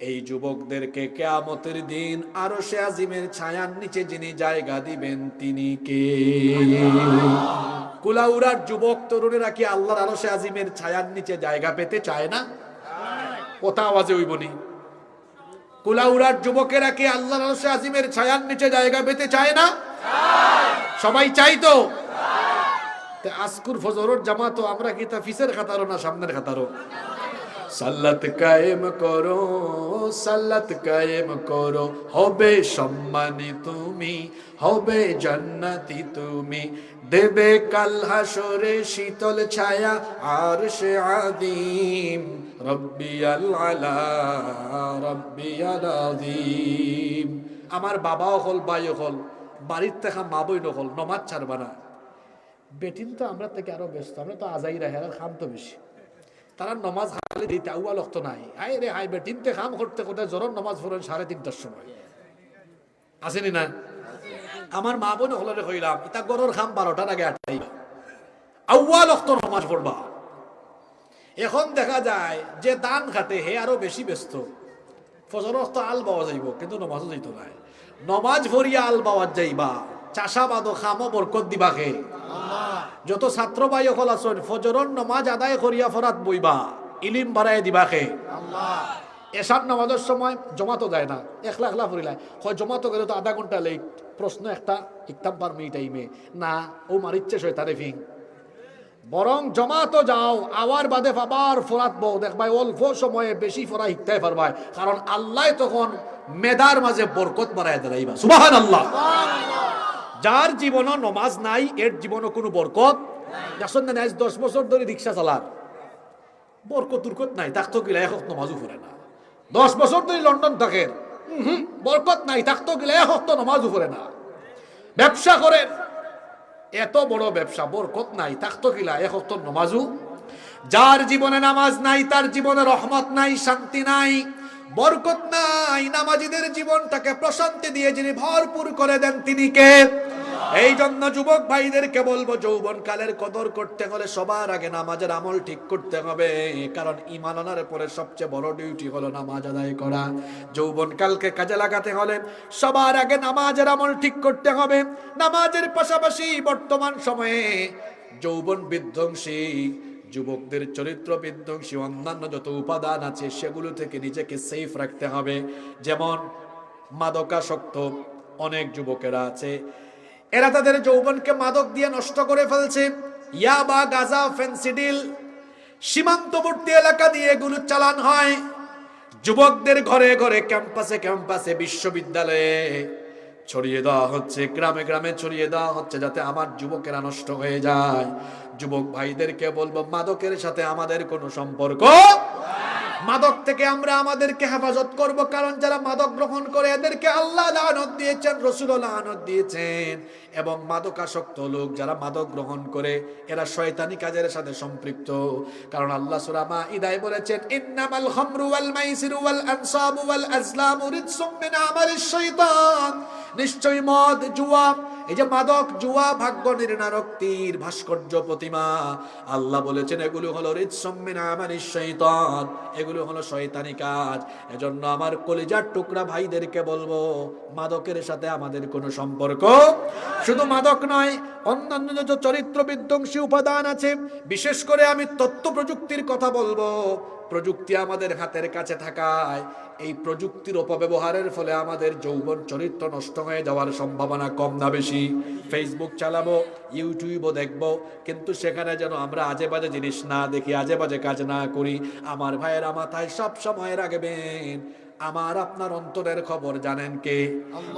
এই যুবকদেরকে কিয়ামতের দিন আরশে আজিমের ছায়ার নিচে যিনি জায়গা দিবেন তিনি কে? কুলাউড়ার যুবক তরুণেরা কি আল্লাহর আরশে আজিমের ছায়ার নিচে জায়গা পেতে চায় না? কথা আওয়াজে হইবনি। কুলাউড়ার যুবকেরা কি আল্লাহর আরশে আজিমের ছায়ার নিচে জায়গা পেতে চায় না? সবাই চাই তো। আজকুর ফজরের জামাত আমরা কি তা ফিসের খাতারও না সামনের খাতারও? সাল্লাত কায়েম করো, সাল্লাত কায়েম করো, হবে সম্মানী তুমি, হবে জান্নাতি তুমি, দেবে কাল হাসরে শীতল ছায়া আরশে আযীম, রব্বিয়াল আলা রব্বিয়াল আযীম। আমার বাবাও হল, ভাইও হল, বাড়ির থেকে মা বই নহল, নমাজ ছাড়বা না। বেটিন তো আমরা থেকে আরো ব্যস্ত, আমরা তো আজাইরা হেরার খাম তো বেশি, তারা নমাজ খালি দিতে আউয়া লক্ত নাই। আই রে হাই বেটিনতে খাম করতে করতে জোরের নমাজ পড়েন 3:30টার সময়, আসেনি না? আমার মা বোন হলরে কইলাম এটা গরর খাম 12টার আগে আটাইবা, আউয়া লক্ত নমাজ পড়বা। এখন দেখা যায় যে দান খাটে হে আরো বেশি ব্যস্ত, ফজর তো আল পাওয়া যাইব কিন্তু নমাজও যাইত নাই, নমাজ ভরিয়া আল পাওয়া যাইবা, চাষাবাদও খামো বরকত দিবা খে। যত ছাত্র ভাই হল আছেন ফজরের নমাজ আদায় করিয়া ফরাত বইবা, ইলিম বাড়াই দিবা খে। এশার নামাজের সময় জমাতো যায় না, একলা একলা ফুরিলাই হয়, জমাতো গেলে তো আধা ঘন্টা লেট, প্রশ্ন একটা ইকতাম পার মি টাইমে না, ও মারিচ্ছে শয়তানে ফিং। বরং জমাতো যাও, আওয়ার বাদে আবার ফরাত বউ দেখবাই অল্প সময়ে বেশি ফরা শিখতে পারবাই, কারণ আল্লাহ তখন মেধার মাঝে বরকত বাড়াই দিলাইবা। সুবহানাল্লাহ। যার জীবনও নমাজ নাই এর জীবনও কোনো বরকত দেখছেন না। 10 বছর ধরে রিক্সা চালার বরকত তুরকত নাই, থাকতো গিলা এক নমাজও পড়ে না। 10 বছর ধরে লন্ডন থাকেন, বরকত নাই, থাকতো গিলা এক নমাজও পড়ে না। ব্যবসা করেন, এত বড় ব্যবসা, বরকত নাই, থাকতো গিলা এক নমাজও। যার জীবনে নামাজ নাই তার জীবনে রহমত নাই, শান্তি নাই, বরকত নাই। নামাজীদের জীবনটাকে প্রশান্তি দিয়ে যিনি ভরপুর করে দেন তিনি কে? এই জন্য যুবক ভাইদেরকে বলবো, যৌবন কালের কদর করতে হলে সবার আগে নামাজের আমল ঠিক করতে হবে, কারণ ঈমান আনার পরে সবচেয়ে বড় ডিউটি হলো নামাজ আদায় করা। যৌবন কালকে কাজে লাগাতে হলে সবার আগে নামাজের আমল ঠিক করতে হবে। নামাজের পাশাপাশি বর্তমান সময়ে যৌবন বিধ্বংসী যুবকদের চরিত্র বিধ্বংসী অন্যান্য যত উপাদান আছে সেগুলো থেকে নিজেকে সেফ রাখতে হবে। যেমন মাদকাসক্ত অনেক যুবকেরা আছে, এরা তাদের যৌবনকে মাদক দিয়ে নষ্ট করে ফেলছে। ইয়াবা, গাঁজা, ফেন্সিডিল সীমান্তবর্তী এলাকা দিয়ে এগুলো চালান হয়। যুবকদের ঘরে ঘরে, ক্যাম্পাসে ক্যাম্পাসে, বিশ্ববিদ্যালয়ে ছড়িয়ে দেওয়া হচ্ছে, গ্রামে গ্রামে ছড়িয়ে দেওয়া হচ্ছে, যাতে আমার যুবকেরা নষ্ট হয়ে যায়। যুবক ভাইদেরকে বলবো, মাদকের সাথে আমাদের কোনো সম্পর্ক, মাদক থেকে আমরা আমাদেরকে হেফাজত করব, কারণ যারা মাদক গ্রহণ করে এদেরকে আল্লাহ লানত দিয়েছেন, রাসূল লানত দিয়েছেন। এবং মাদকাসক্ত লোক যারা মাদক গ্রহণ করে এরা শয়তানি কাজের সাথে সম্পৃক্ত, কারণ আল্লাহ সূরা মাঈদায় বলেছেন, ইন্নামাল খামরু ওয়াল মাইসিরু ওয়াল আনসাবু ওয়াল আজলামু রিজসুম মিন আমালিশ শাইতান। নিশ্চয়ই মদ, জুয়া, এই যে মাদক, জুয়া, ভাগ্য নির্ণায়ক তীর, ভাস্কর্য, প্রতিমা, আল্লাহ বলেছেন এগুলো হলো রিজসুম মিন আমালিশ শাইতান, এগুলো হলো শয়তানি কাজ। এজন্য আমার কলিজার টুকরা ভাইদেরকে বলবো, মাদকের সাথে আমাদের কোনো সম্পর্ক, শুধু মাদক নয়, অন্যান্য যে চরিত্র বিধ্বংসী উপাদান আছে, বিশেষ করে আমি তথ্য প্রযুক্তির কথা বলবো। প্রযুক্তি আমাদের হাতের কাছে থাকায় এই প্রযুক্তির অপব্যবহারের ফলে আমাদের যৌবন চরিত্র নষ্ট হয়ে যাওয়ার সম্ভাবনা কম না বেশি? ফেসবুক চালাবো, ইউটিউবও দেখবো, কিন্তু সেখানে যেন আমরা আজে বাজে জিনিস না দেখি, আজে বাজে কাজ না করি। আমার ভাইয়েরা মাথায় সব সময় রাখবেন, আমার আপনার অন্তরের খবর জানেন কে?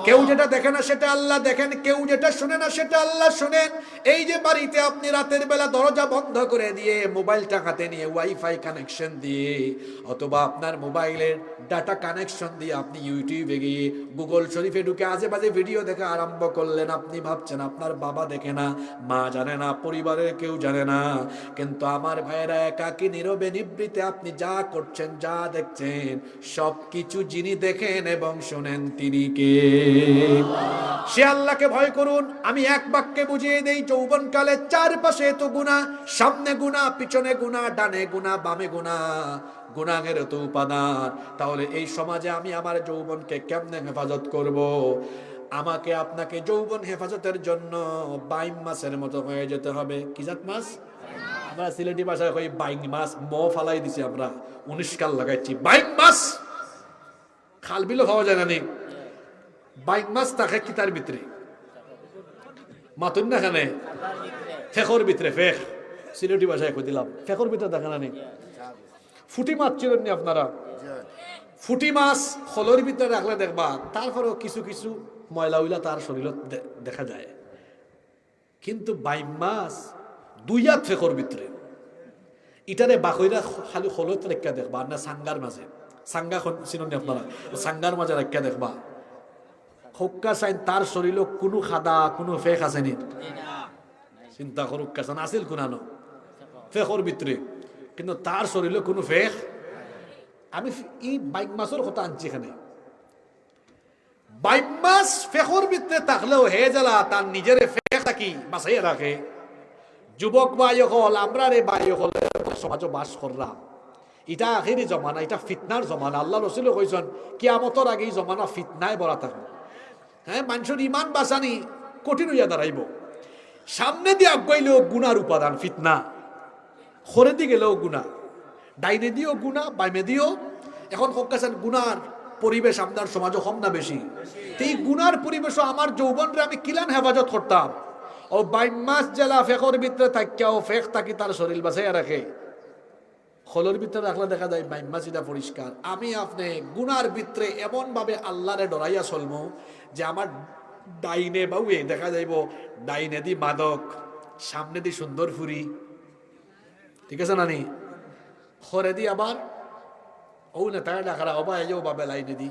কেউ যেটা দেখে না সেটা আল্লাহ দেখেন, কেউ যেটা শুনে না সেটা আল্লাহ শুনেন। এই যে বাড়িতে আপনি রাতের বেলা দরজা বন্ধ করে দিয়ে মোবাইলটা হাতে নিয়ে ওয়াইফাই কানেকশন দিয়ে অথবা আপনার মোবাইলের ডাটা কানেকশন দিয়ে আপনি ইউটিউবে গিয়ে গুগল শরীফে ঢুকে আজে বাজে ভিডিও দেখা আরম্ভ করলেন, আপনি ভাবছেন আপনার বাবা দেখে না, মা জানে না, পরিবারের কেউ জানে না, কিন্তু আমার ভাইয়েরা একাকী নীরবে নিবৃতে আপনি যা করছেন, যা দেখছেন, সবকিছু যিনি দেখেন এবং শোনেন তিনি কে? সে আল্লাহকে ভয় করুন। আমি এক বাক্যে বুঝিয়ে দেই, যৌবনকালে চারপাশে তো গুনাহ, সামনে গুনাহ, পিছনে গুনাহ, ডানে গুনাহ, বামে গুনাহ, গুনাহের তো উপাদান। তাহলে এই সমাজে আমি আমার যৌবনকে কেমনে হেফাজত করব? আমাকে আপনাকে যৌবন হেফাজতের জন্য বাইম মাছের মতো হয়ে যেতে হবে। কি জাত মাছ? আমরা সিলেটি ভাষায় কই বাইং মাছ। ম ফালাই দিছি আমরা, 19 কাল লাগাইছি বাইং মাছ। খাল বিলও খাওয়া যায় না নি। বাইং মাছ থাকে কি তার ভিতরে? মাতুন না খানে ফেকর ভিতরে, ফেক সিলেটি ভাষায় কই দিলাম, ফেকর ভিতরে দেখে না নি। ফুটি মাছ ছিলেন নি আপনারা? ফুটি মাছ খোলের ভিতরে রাখলে দেখবা তারপরেও কিছু কিছু ময়লা উইলা তার শরীরত দেখা যায়, কিন্তু বাইম মাছ 2 হাত ফেকর ভিতরে। ইটারে বাকইরা খালি খোলত রেখা দেখবা, না সাঙ্গার মাঝে, সাঙ্গা চিনুন আপনারা, সাঙ্গার মাঝে রেখা দেখবা হক্কা চাইন তার শরীর কোনো খাদা কোনো ফেক আছে নি? চিন্তা করুক কাছান আসিল কোনানো ফেকর ভিতরে, কিন্তু তার শরীরে কোনো ফেক। আমি এই বাইক মাছের কথা আনছি এখানে। বাইক মাছ ফেকর ভিতরে থাকলেও হে জ্বালা তার নিজের ফেক থাকি বাঁচাইয়া রাখে। যুবক ভাই হল, আমরা রে ভাই হল সমাজ বাস করলাম, এটা আখেরি জমানা, এটা ফিতনার জমানা। আল্লাহ রসুল কইছেন কিয়ামতের আগে এই জমানা ফিতনায় ভরা থাকবে। হ্যাঁ, মানুষের ইমান বাঁচানি কঠিন হইয়া দাঁড়াইব। সামনে দিয়ে আগাইলেও গুনার উপাদান ফিতনা, খরে দিয়ে গেলেও গুণা, ডাইনে দিয়েও গুণা, বাইমে দিয়েও। এখন হকাছেন গুনার পরিবেশ আপনার সমাজও কম না বেশি? এই গুনার পরিবেশও আমার যৌবনরে আমি কিলান হেফাজত করতাম। ও বাইম মাস জেলা ফেকর ভিতরে থাকিয়াও ফেক থাকি তার শরীর বাঁচাইয়া রাখে। খোলের ভিতরে রাখলে দেখা যায় বাইম মাছ এটা পরিষ্কার। আমি আপনি গুনার ভিতরে এমন ভাবে আল্লাহরে ডরাইয়া চলবো যে আমার ডাইনে বাউয়ে দেখা যাইব ডাইনে দি মাদক, সামনে দি সুন্দর ফুরি, ঠিক আছে নানি, খরে দি আবার ও না তাই ডাকারা অবা এও বাবে লাইনে দি,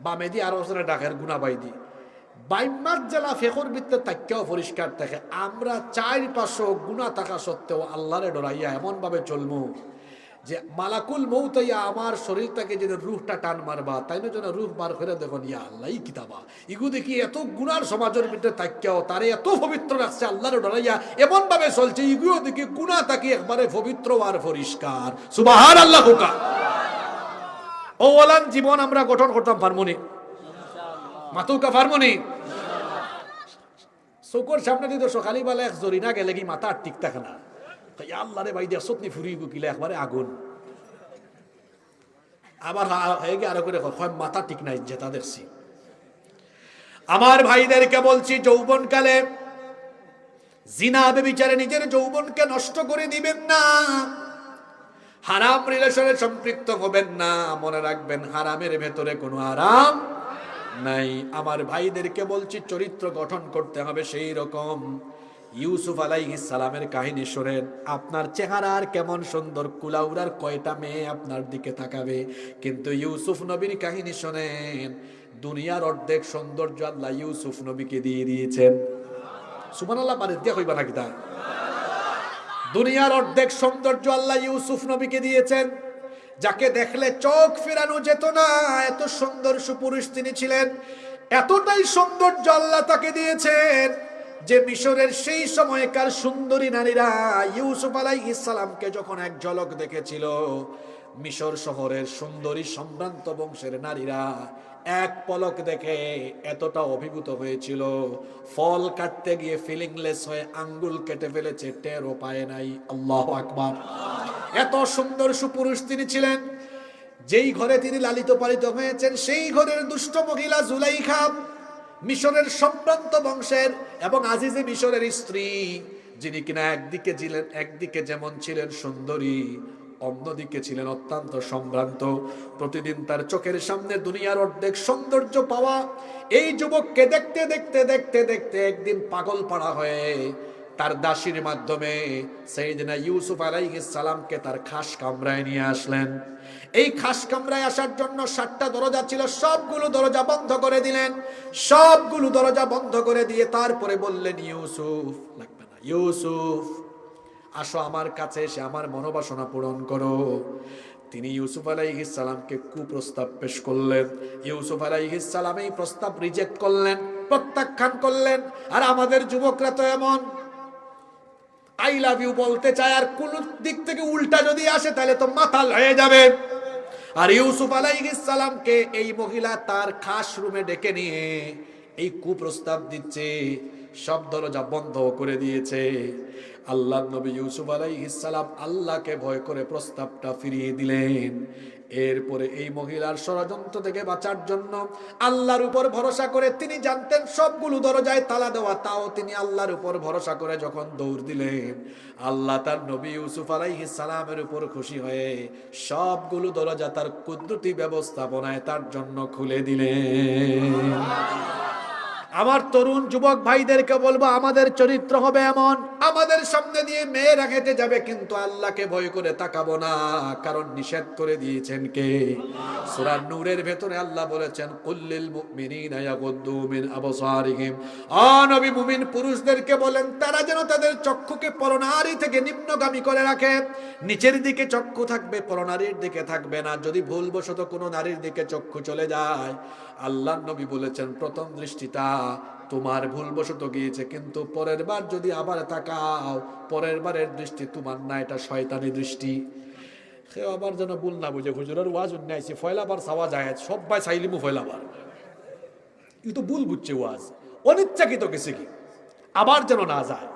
বামে দি আরো ডাকের গুণা বাই দি। বাইমার জেলা ফেকর ভিতরে তাকিয়াও পরিষ্কার থাকে। আমরা 4-5 গুণা থাকা সত্ত্বেও আল্লাহরে ডরাইয়া এমন ভাবে চলবো যে মালাকুল মৌত ইয়া আমার শরীরটাকে যেন রুহটা টান মারবা, তাই না যেন রুহ বার করে দেখুন ইয়া আল্লাহ কিতাবা ইগু দেখি এত গুনার সমাজের ভিতরে তাকিয়াও তারে এত পবিত্র রাখছে আল্লাহরে ডরাইয়া এমন ভাবে চলছে, ইগুও দেখি গুণা থাকি একবারে পবিত্র আর পরিষ্কার। সুবহানাল্লাহ। হুকা ও ওলান জীবন আমরা গঠন করতাম পারমনি, মাতুকা পারমনি। চৌকর সামনে দিয়ে সকালি বেলা এক জরিনা গেলে কি মাথা আর ঠিক থাকে না, আল্লাহ রে ভাই দিয়ে সতনি ফুরি গুকিলে একবারে আগুন। আবার আরো করে মাথা ঠিক নাই যেটা দেখছি। আমার ভাইদেরকে বলছি, যৌবনকালে জিনা বেবিচারে নিজের যৌবনকে নষ্ট করে দিবেন না, হারাম রিলেশনে সম্পৃক্ত হবেন না। মনে রাখবেন হারামের ভেতরে কোনো আরাম নাই। আমার ভাইদেরকে বলছি, চরিত্র গঠন করতে হবে সেই রকম। ইউসুফ আলাইহিস সালামের কাহিনী শোনেন। আপনার চেহারা আর কেমন সুন্দর, কুলাউড়ার কয়টা মেয়ে আপনার দিকে তাকাবে, কিন্তু ইউসুফ নবীর কাহিনী শোনেন। দুনিয়ার অর্ধেক সৌন্দর্য আল্লাহ ইউসুফ নবীকে দিয়ে দিয়েছেন। সুবহানাল্লাহ পারে দিয়া কইবা নাকি তা? দুনিয়ার অর্ধেক সৌন্দর্য আল্লাহ ইউসুফ নবীকে দিয়েছেন, যাকে দেখলে চোখ ফেরানো যেত না, এত সুন্দর সুপুরুষ তিনি ছিলেন। এতটাই সৌন্দর্য আল্লাহ তাকে দিয়েছেন যে মিশরের সেই সময়কার সুন্দরী নারীরা ইউসুফ আলাইহিস সালামকে যখন এক ঝলক দেখেছিল, মিশর শহরের সুন্দরী সম্ভ্রান্ত বংশের নারীরা এক পলক দেখে এতটা অভিভূত হয়েছিল, ফল কাটতে গিয়ে ফিলিংলেস হয়ে আঙ্গুল কেটে ফেলেছে, টেরও পায় নাই। আল্লাহু আকবার। এত সুন্দর সুপুরুষ তিনি ছিলেন। যেই ঘরে তিনি লালিত পালিত হয়েছেন সেই ঘরের দুষ্ট মহিলা জুলাইখা, মিশরের সম্ভ্রান্ত বংশের এবং আজিজে মিশরের স্ত্রী, যিনি কিনা একদিকে যেমন ছিলেন সুন্দরী, অন্যদিকে ছিলেন অত্যন্ত সম্ভ্রান্ত। প্রতিদিন তার চোখের সামনে দুনিয়ার অর্ধেক সৌন্দর্য পাওয়া এই যুবককে দেখতে দেখতে দেখতে দেখতে একদিন পাগল পাড়া হয়ে তার দাসীর মাধ্যমে সাইয়েদনা ইউসুফ আলাইহিস সালামকে তার খাস কামরায় নিয়ে আসলেন। এই খাস কামরায় আসার জন্য 7টা দরজা ছিল, সবগুলো দরজা বন্ধ করে দিলেন। সবগুলো দরজা বন্ধ করে দিয়ে তারপরে বললেন, ইউসুফ লাগবে না, ইউসুফ আসো আমার কাছে এসে আমার মনোবাসনা পূরণ করো। তিনি ইউসুফ আলাইহিস সালামকে কুপ্রস্তাব পেশ করলেন। ইউসুফ আলাইহিস সালাম এই প্রস্তাব রিজেক্ট করলেন, প্রত্যাখ্যান করলেন। আর আমাদের যুবকরা তো এমন, আই লাভ ইউ বলতে চায়, আর কোন দিক থেকে উল্টা যদি আসে তাহলে তো মাতাল হয়ে যাবে। আর ইউসুফ আলাইহিস সালামকে এই মহিলা তার খাস রুমে ডেকে নিয়ে এই কুপ্রস্তাব দিচ্ছে, সব দরজা বন্ধ করে দিয়েছে। আল্লাহর নবী ইউসুফ আলাইহিস সালাম আল্লাহকে ভয় করে প্রস্তাবটা ফিরিয়ে দিলেন। এরপরে এই মহিলার ষড়যন্ত্র থেকে বাঁচার জন্য আল্লাহর উপর ভরসা করে, তিনি জানতেন সবগুলো দরজায় তালা দেওয়া, তাও তিনি আল্লাহর উপর ভরসা করে যখন দৌড় দিলেন, আল্লাহ তার নবী ইউসুফ আলাইহিস সালামের উপর খুশি হয়ে সবগুলো দরজা তার কুদরতি ব্যবস্থাপনায় তার জন্য খুলে দিলেন। আমার তরুণ যুবক ভাইদেরকে বলবো, আমাদের চরিত্র হবে এমন, আমাদের সামনে দিয়ে মেয়েরা হেঁটে যাবে কিন্তু আল্লাহকে ভয় করে তাকাবো না, কারণ নিষেধ করে দিয়েছেন কে? সূরা নূরের ভেতরে আল্লাহ বলেছেন, কুল্লিল মুমিনিনা ইয়াগুদ্দু মিন আবসারিহিম। নবী মুমিন পুরুষদেরকে বলেন তারা যেন তাদের চক্ষুকে পরনারী থেকে নিম্নগামী করে রাখে। নিচের দিকে চক্ষু থাকবে, পরনারীর দিকে থাকবে না। যদি ভুলবশত কোনো নারীর দিকে চক্ষু চলে যায়, আল্লাহ নবী বলেছেন প্রথম দৃষ্টিটা তোমার ভুলবশত গিয়েছে, কিন্তু পরের বার যদি আবার তাকাও, পরের বারের দৃষ্টি তোমার না, এটা শয়তানি দৃষ্টি। কেউ আবার যেন ভুল না বুঝে, হুজুরের ওয়াজ উন্নয়ছে ফয়লাবার চাওয়া যায়, সবাই চাইলিমু ফয়লাবার, কিন্তু ভুল বুঝছে ওয়াজ, অনিচ্ছাকৃত গেছে কি, আবার যেন না যায়।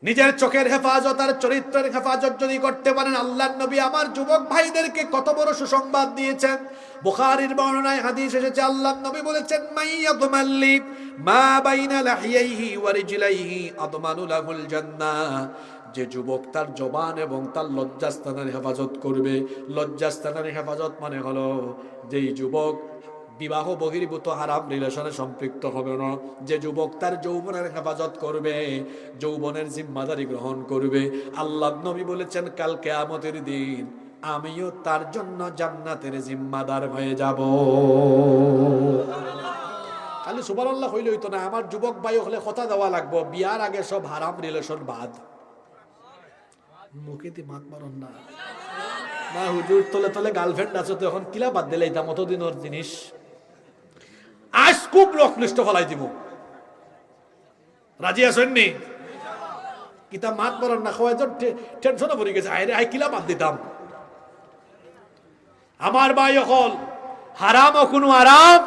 নিজের চোখের হেফাজত আর চরিত্রের হেফাজত যদি করতে পারেন, আল্লাহর নবী আমার যুবক ভাইদেরকে কত বড় সুসংবাদ দিয়েছেন। বুখারীর বর্ণনায় হাদিস এসেছে, আল্লাহর নবী বলেছেন, মাইয়াদমাল্লি মা বাইনা লাহিয়াইহি ওয়া রিজলাইহি আদমানু লাহুল জান্নাহ। যে যুবক তার জবান এবং তার লজ্জাস্থানের হেফাজত করবে, লজ্জাস্থানের হেফাজত মানে হলো যেই যুবক বিবাহ বহির্ভূত হারাম রিলেশনে সম্পৃক্ত হবে না, যে যুবক তার যৌবনের হেফাজত করবে, যৌবনের জিম্মাদারি গ্রহণ করবে, আল্লাহ নবী বলেছেন কাল কিয়ামতের দিন আমিও তার জন্য জান্নাতের জিম্মাদার হয়ে যাব। খালি সুবহানাল্লাহ হইলে হইতো না, আমার যুবক ভাই হলে কথা দেওয়া লাগবো, বিয়ার আগে সব হারাম রিলেশন বাদ। মুখেতে মাত মারন না, না হুজুর তলে তলে গার্লফ্রেন্ড আছে তো এখন কিলা বাদ দিলে এটা মতদিনের জিনিস, আজ খুব লক্ষ্য ফলাই দিব। রাজি আছেন নি? কিতা মাত মারন না, খাওয়া টেনশনে পড়ে গেছে, আরে আই কিলা বাদ দিতাম। আমার ভাই হল হারাম ও কোনো আরাম,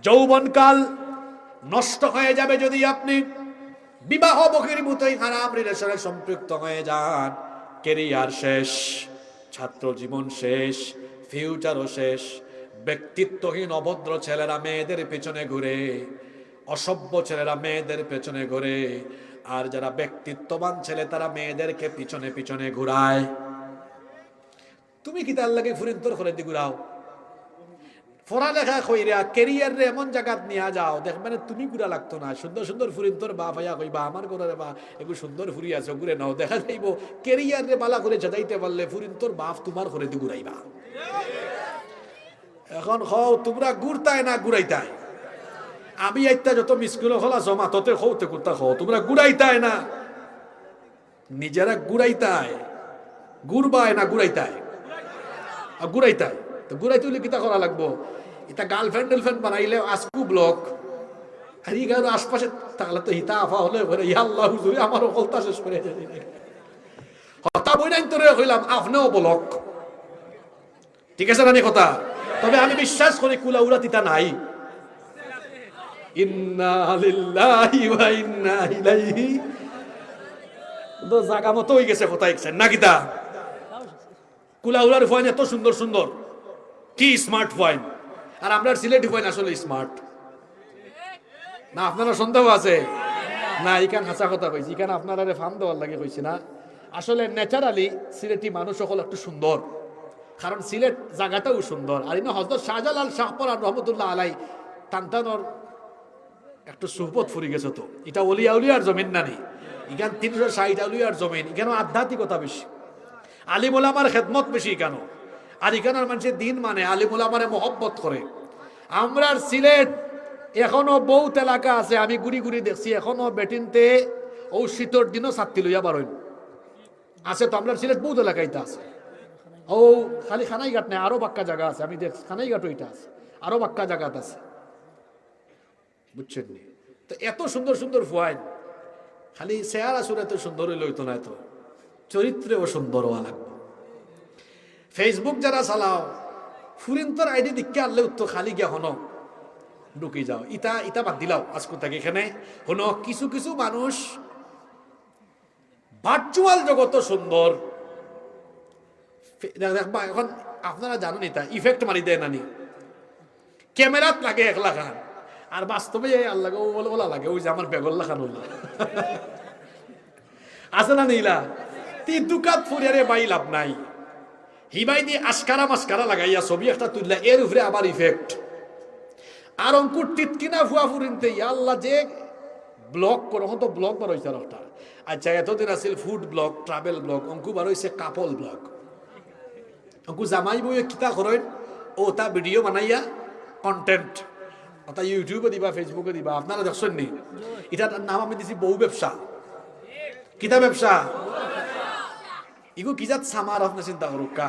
যৌবনকাল নষ্ট হয়ে যাবে যদি আপনি বিবাহ বহির্ভূত হারাম রিলেশনে সম্পৃক্ত হয়ে যান। কেরিয়ার শেষ, ছাত্র জীবন শেষ, ফিউচারও শেষ। ব্যক্তিত্বহীন অভদ্র ছেলেরা মেয়েদের পেছনে ঘুরে, অসভ্য ছেলেরা মেয়েদের পেছনে ঘুরে, আর যারা ব্যক্তিত্ববান ছেলে তারা মেয়েদেরকে পিছনে পিছনে ঘুরায়। তুমি কি তার লাগে ফুরিন্তর করে দি ঘুরাও? পড়ালেখা কইরা কেরিয়ার রে এমন জায়গা নিয়ে যাও, দেখবেন তুমি ঘুরা লাগতো না। সুন্দর সুন্দর ফুরিন্তর বা ভাইয়া কইবা আমার ঘরে বা এগুলো সুন্দর ফুরি আছে, ঘুরে নাও, দেখা যাইব কেরিয়ার রে বালা করে যাইতে পারলে ফুরিন্তর বাপ তোমার ঘরে দি ঘুরাইবা। এখন হও তোমরা ঘুরতায় না ঘুরাইতায়, আমি একটা যত মিসকুল হলা জমা ততে হতে কুর্তা হও, তোমরা ঘুরাইতায় না, নিজেরা ঘুরাইতায়, ঘুরবায় না ঘুরাইতায়, ঘুরাইতায়। তো ঘুরাইতে হলে কিতা করা লাগবো? এটা গার্লফ্রেন্ড টার্লফ্রেন্ড বানাইলে আসকু ব্লক, আর ই গাড়ি আশপাশে তাহলে তো হিতা আফা হলে বলে আল্লাহ হুজুরে আমারও কলতা শেষ করে হতা বই নাই তোরে হইলাম আপনিও ব্লক। ঠিক আছে না কথা? তবে আমি বিশ্বাস করি কুলাউরা তিতা নাই। ইন্না লিল্লাহি ওয়া ইন্না ইলাইহি, তো জায়গা মতো হয়ে গেছে কথা ইকছেন না কিতা? কুলাউরার ফয়েন এত সুন্দর সুন্দর, কি স্মার্ট ফয়েন, আর আপনার সিলেটি ফয়েন আসলে স্মার্ট না? আপনারা সন্দেহ আছে না? ইখান হাসা কথা কইছি, ইখান আপনারা ফার্ম দেওয়ার লাগে কইছি না? আসলে ন্যাচারালি সিলেটি মানুষ সকল একটু সুন্দর, কারণ সিলেট জায়গাটাও সুন্দর। আর ইনো হজরত শাহজালাল শাহপরান রহমতুল্লাহ আলাই টানটানোর একটু সুহবত ফুরি গেছে। তো এটা অলিয়া উলিয়ার জমিন না নি, এখান 360 আউলিয়ার জমিন, এখানে আধ্যাত্মিকতা বেশি, আলিম ওলামার খেদমত বেশি কেন। আর এখানের মানুষের দিন মানে আলিম ওলামারে মহব্বত করে। আমরা সিলেট এখনো বহুত এলাকা আছে, আমি ঘুরি ঘুরি দেখছি এখনো বেটিনতে ও শীতর দিনও ছাত্রী লইয়া বারোই আছে। তো আমরা সিলেট বহুত এলাকাইতে আছে। ও খালি খানাইঘাট নেই, আরো বাক্কা জায়গা আছে, আমি দেখছি খানাইঘাট ওইটা আছে, আরো বাক্কা জায়গাত আছে, বুঝছেন নি? তো এত সুন্দর সুন্দর ফুয়াইন, খালি চেহারা সুরে তো সুন্দর হইলে হইতো না, তো চরিত্রেও সুন্দর হওয়া লাগবে। ফেসবুক যারা চালাও ফুরিন্তর আইডি দিকে আনলে উত্তর খালি গিয়া হন ঢুকি যাও, ইটা ইটা বাদ দিলাও আজকে থেকে। এখানে হন কিছু কিছু মানুষ ভার্চুয়াল জগৎ সুন্দর, দেখবা এখন আপনারা জানেন এটা ইফেক্ট মারি দেয় নানি, ক্যামেরাত লাগে একলা খান, আর বাস্তবে আল্লাহ ওলা লাগে ওই যে আমার বেগল্লা খান ওলা আছে না নীলা তি দুকাত ফুরিয়ারে বাই লাভ নাই। হিবাই দিয়ে আস্কারা মাস্কারা লাগাইয়া ছবি একটা তুললা, এর উপরে আবার ইফেক্ট। আর অঙ্কুর টিটকিনা ফুয়া ফুরিনতে আল্লাহ যে ব্লগ করো, তো ব্লগ বার হয়েছে একটা। আচ্ছা এতদিন আছিল ফুড ব্লগ, ট্রাভেল ব্লগ, অঙ্কু বার হয়েছে কাপল ব্লগ। অঙ্কু জামাই বই কিতা করেন ও তা ভিডিও বানাইয়া কন্টেন্ট ওটা ইউটিউবে দিবা, ফেসবুকে দিবা। আপনারা দেখছেন নি? এটার নাম আমি দিছি বউ ব্যবসা। কিতা ব্যবসা? ইগো কি যাত সামার আপনি চিন্তা করুকা,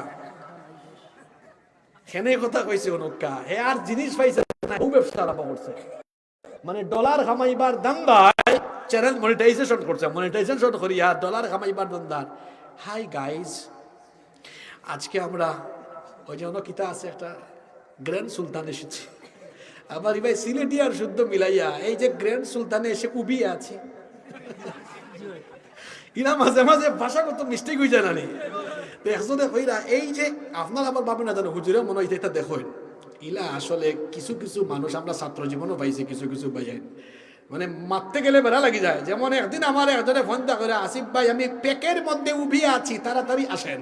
হেনে কথা কইছে অনুকা হে আর জিনিস পাইছে না, বউ ব্যবসা আরম্ভ করছে। মানে ডলার কামাইবার দান্দায় চ্যানেল মনিটাইজেশন করছে, মনিটাইজেশন করিয়া ডলার কামাইবার দান্দার। হাই গাইজ, আজকে আমরা ওই জন্য কিতা আছে একটা গ্র্যান্ড সুলতান এসেছি। আবার ভাই সিলেটি আর শুদ্ধ মিলাইয়া এই যে গ্র্যান্ড সুলতানে এসে উবিয়ে আছে, ইনা মাঝে মাঝে ভাষাগত মিস্টেক হয়ে যায় না নি। একজনে কইরা এই যে আপনার আবার ভাবে না জানো হুজুরে মনে হইতে এটা দেখুন, ইলা আসলে কিছু কিছু মানুষ আমরা ছাত্র জীবনও পাইছি, কিছু কিছু পাইছেন মানে মারতে গেলে বেড়া লাগি যায়। যেমন একদিন আমার একজনে ফোন করে, আসিফ ভাই আমি পেকের মধ্যে উবিয়ে আছি, তাড়াতাড়ি আসেন।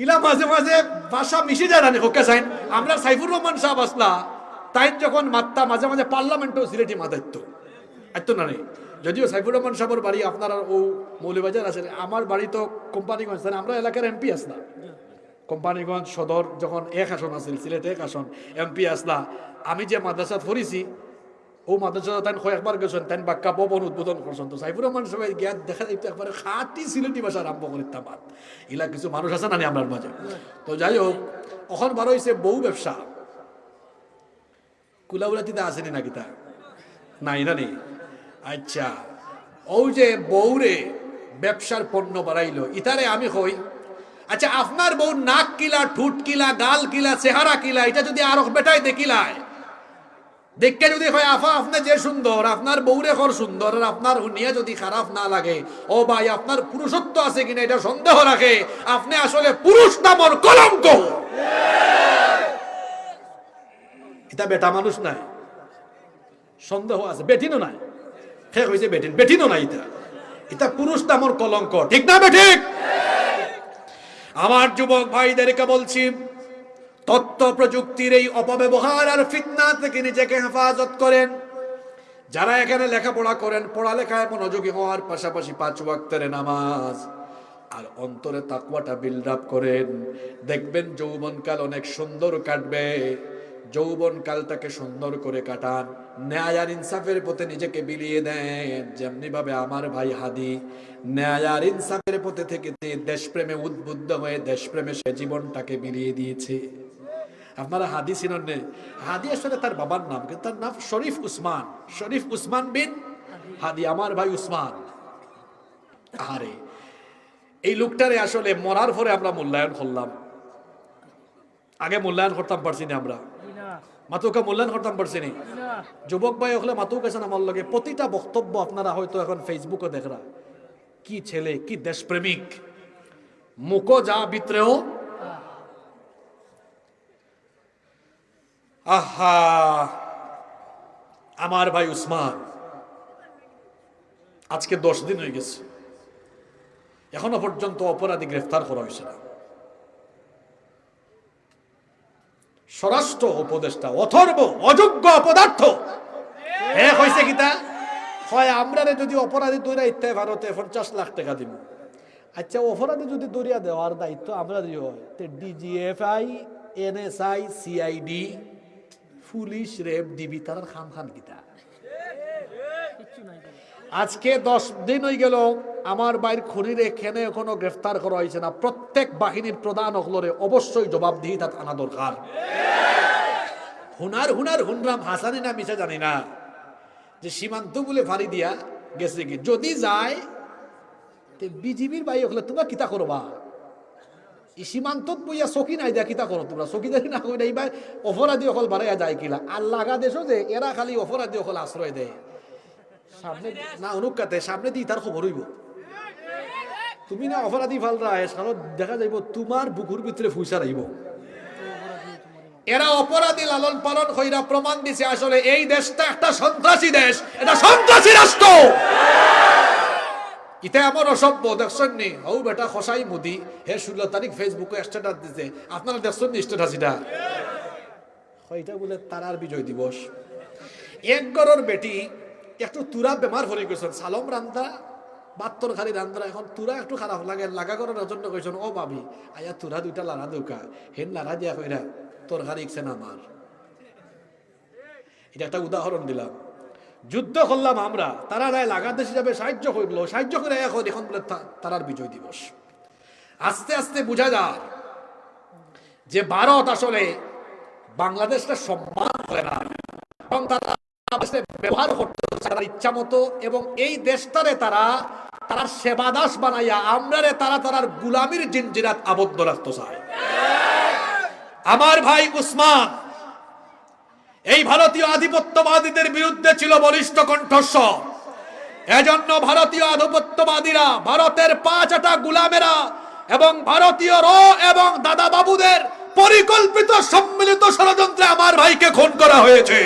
ইলা মাঝে মাঝে ভাষা মিশে যায় না হোকা সাইন। আমরা সাইফুর রহমান সাহেব আসলা তাই যখন মাত্তা মাঝে মাঝে পার্লামেন্টও সিলেটি মাথাইতো এত না নেই। যদিও সাইফুর রহমান সাহেবের বাড়ি আপনারা ও মৌলবাজার আছে, আমার বাড়ি তো কোম্পানিগঞ্জ, আমরা এলাকার এমপি আসলা। কোম্পানিগঞ্জ সদর যখন 1 আসন আছিল, সিলেটে 1 আসন এমপি আসলা। আমি যে মাদ্রাসা পড়িছি ও মাদ্রাসা তাই কয়েকবার গেছেন, তাই বাক্কা ভবন উদ্বোধন করছেন। তো সাইফুর রহমান সাহেব জ্ঞান দেখা যাইতো একবারে খাঁটি সিলেটি ভাষা আরম্ভ করিতাম। ইলা কিছু মানুষ আছে না আমার মাঝে। তো যাই হোক, এখন বার হয়েছে বউ ব্যবসা। কুলাউলাতিতে আসেনি নাকি তা নাই না নেই? আচ্ছা ও যে বউরে ব্যবসার পণ্য বাড়াইলো, ইতারে আমি কই আচ্ছা আপনার বউ নাক কিলা, ঠুট কিলা, গাল কিলা, চেহারা কিলা, এটা যদি আরো বেটাই দেখিলায় দেখে যদি হয় আফা আপনি যে সুন্দর, আপনার বউরে খর সুন্দর, আর আপনার হুনিয়া যদি খারাপ না লাগে, ও ভাই আপনার পুরুষত্ব আছে কিনা এটা সন্দেহ রাখে, আপনি আসলে পুরুষ নামর কলঙ্ক। এটা বেটা মানুষ নাই, সন্দেহ আছে। বেটিনও নাই, শেষ হয়েছে বেটিন, বেটিনও নাই। এটা এটা পুরুষ নামর কলঙ্ক, ঠিক না বেঠিক? আমার যুবক ভাইদেরকে বলছি, তথ্য প্রযুক্তির এই অপব্যবহার আর ফিতনা থেকে নিজেকে হেফাজত করেন। যারা এখানে লেখাপড়া করেন, পড়ালেখায় মনোযোগী হওয়ার পাশাপাশি 5 ওয়াক্তের নামাজ আর অন্তরে তাকওয়াটা বিল্ড আপ করেন, দেখবেন যৌবনকাল অনেক সুন্দর কাটবে। যৌবনকালটাকে সুন্দর করে কাটান, ন্যায় আর ইনসাফের পথে নিজেকে বিলিয়ে দেন। যেমনি ভাবে আমার ভাই হাদি ন্যায় আর ইনসাফের পথে থেকে দেশপ্রেমে উদ্বুদ্ধ হয়ে দেশপ্রেমে সে জীবনটাকে বিলিয়ে দিয়েছে। আপনারা হাদি চিনেন? হাদি আসলে তার বাবার নাম, কিন্তু তার নাম শরীফ উসমান, শরীফ উসমান বিন হাদি, আমার ভাই উসমান। আরে এই লোকটারে আসলে মরার পরে আমরা মূল্যায়ন করলাম, আগে মূল্যায়ন করতাম পারছি না। আমরা মাতুকা মূল্যায়ন করতাম পারছি না। যুবক ভাই হলে মাতুক আছেন আমার লগে, প্রতিটা বক্তব্য আপনারা হয়তো এখন ফেসবুকে দেখরা, কি ছেলে, কি দেশপ্রেমিক, মুখো যা ভিতরেও। আহা আমার ভাই উসমান আজকে 10 দিন হয়ে গেছে, এখনো পর্যন্ত অপরাধী গ্রেফতার করা হয়েছে না। স্বরাষ্ট্র উপদেষ্টা অথর্ব অযোগ্য অপদার্থ হয়েছে কিতা হয় আমরা যদি অপরাধী দৌড়া ইত্যাদি ভারতে 50 লাখ টাকা দিব। আচ্ছা অপরাধী যদি দৌড়িয়া দেওয়ার দায়িত্ব আমরা যদি হয় DGFI NSI CID police RAB DB তার খাম খান কিতা। আজকে 10 দিন হয়ে গেল আমার বাইর খুনির এখানে এখনো গ্রেফতার করা হয়েছে না। প্রত্যেক বাহিনীর প্রধান হলরে অবশ্যই জবাবদিহিতা আনা দরকার। হুনরাম হাসানি না মিশা জানি না যে সীমান্ত বলে ফাঁড়ি দিয়া গেছে কি যদি যায় বিজিবির বাই হলে তোমরা কিতা করবা এই সীমান্তত বইয়া চকি নাই দিয়া কিতা করো তোমরা চকিদারি না করি এইবার অপরাধী অকল বাড়াইয়া যায় কিলা আর লাগা দেশও যে এরা খালি অপরাধী অকল আশ্রয় দেয় সামনে না অনুকাতে সামনে দিয়ে তার খবর হইব তুমি না অপরাধী ফালরা সারত দেখা যাইব তোমার বুকুর ভিতরে ফুসা রইব। এরা অপরাধী লালন পালন কইরা প্রমাণ দিছে আসলে এই দেশটা একটা সন্ত্রাসী দেশ, এটা সন্ত্রাসী রাষ্ট্র। ইতে আমার অসভ্য দেখছেন নি ও বেটা খসাই মোদি হে 16 তারিখ ফেসবুকে স্ট্যাটাস দিছে আপনারা দেখছেন নি স্ট্যাটাস এটা কইটা বলে তারার বিজয় দিবস। এক গরর বেটি একটু তুরা বেমার হয়ে গেছেন সালম রান্দা 72 খালি রান্দা এখন তুরা একটু খারাপ লাগে লাগা করার জন্য কইছেন ও ভাবি আয়া তুরা দুইটা লাড়া দৌকা হেন লাড়া দিয়া কইরা তোর ঘরে ইকছে না আমার। এটা একটা উদাহরণ দিলাম। যুদ্ধ করলাম আমরা তারা রায় লাগা দেশ হিসাবে সাহায্য করলো সাহায্য করে এখন এখন বলে তারার বিজয় দিবস। আস্তে আস্তে বোঝা যায় যে ভারত আসলে বাংলাদেশটা সম্মান করে না এবং তারা ব্যবহার করতে তার ইচ্ছা মতো এবং এই দেশটারে তারা তার সেবাদাস বানাইয়া আমরারে তারা তার গুলামির জিনজিরাত আবদ্ধ রাখতে চায়। আমার ভাই উসমান এই ভারতীয় আধিপত্যবাদীদের বিরুদ্ধে ছিল বলিষ্ঠ কণ্ঠস্বর। এজন্য ভারতীয় আধিপত্যবাদীরা ভারতের 5টা গুলামেরা এবং ভারতীয় র এবং দাদা বাবুদের পরিকল্পিত সম্মিলিত ষড়যন্ত্রে আমার ভাইকে খুন করা হয়েছে।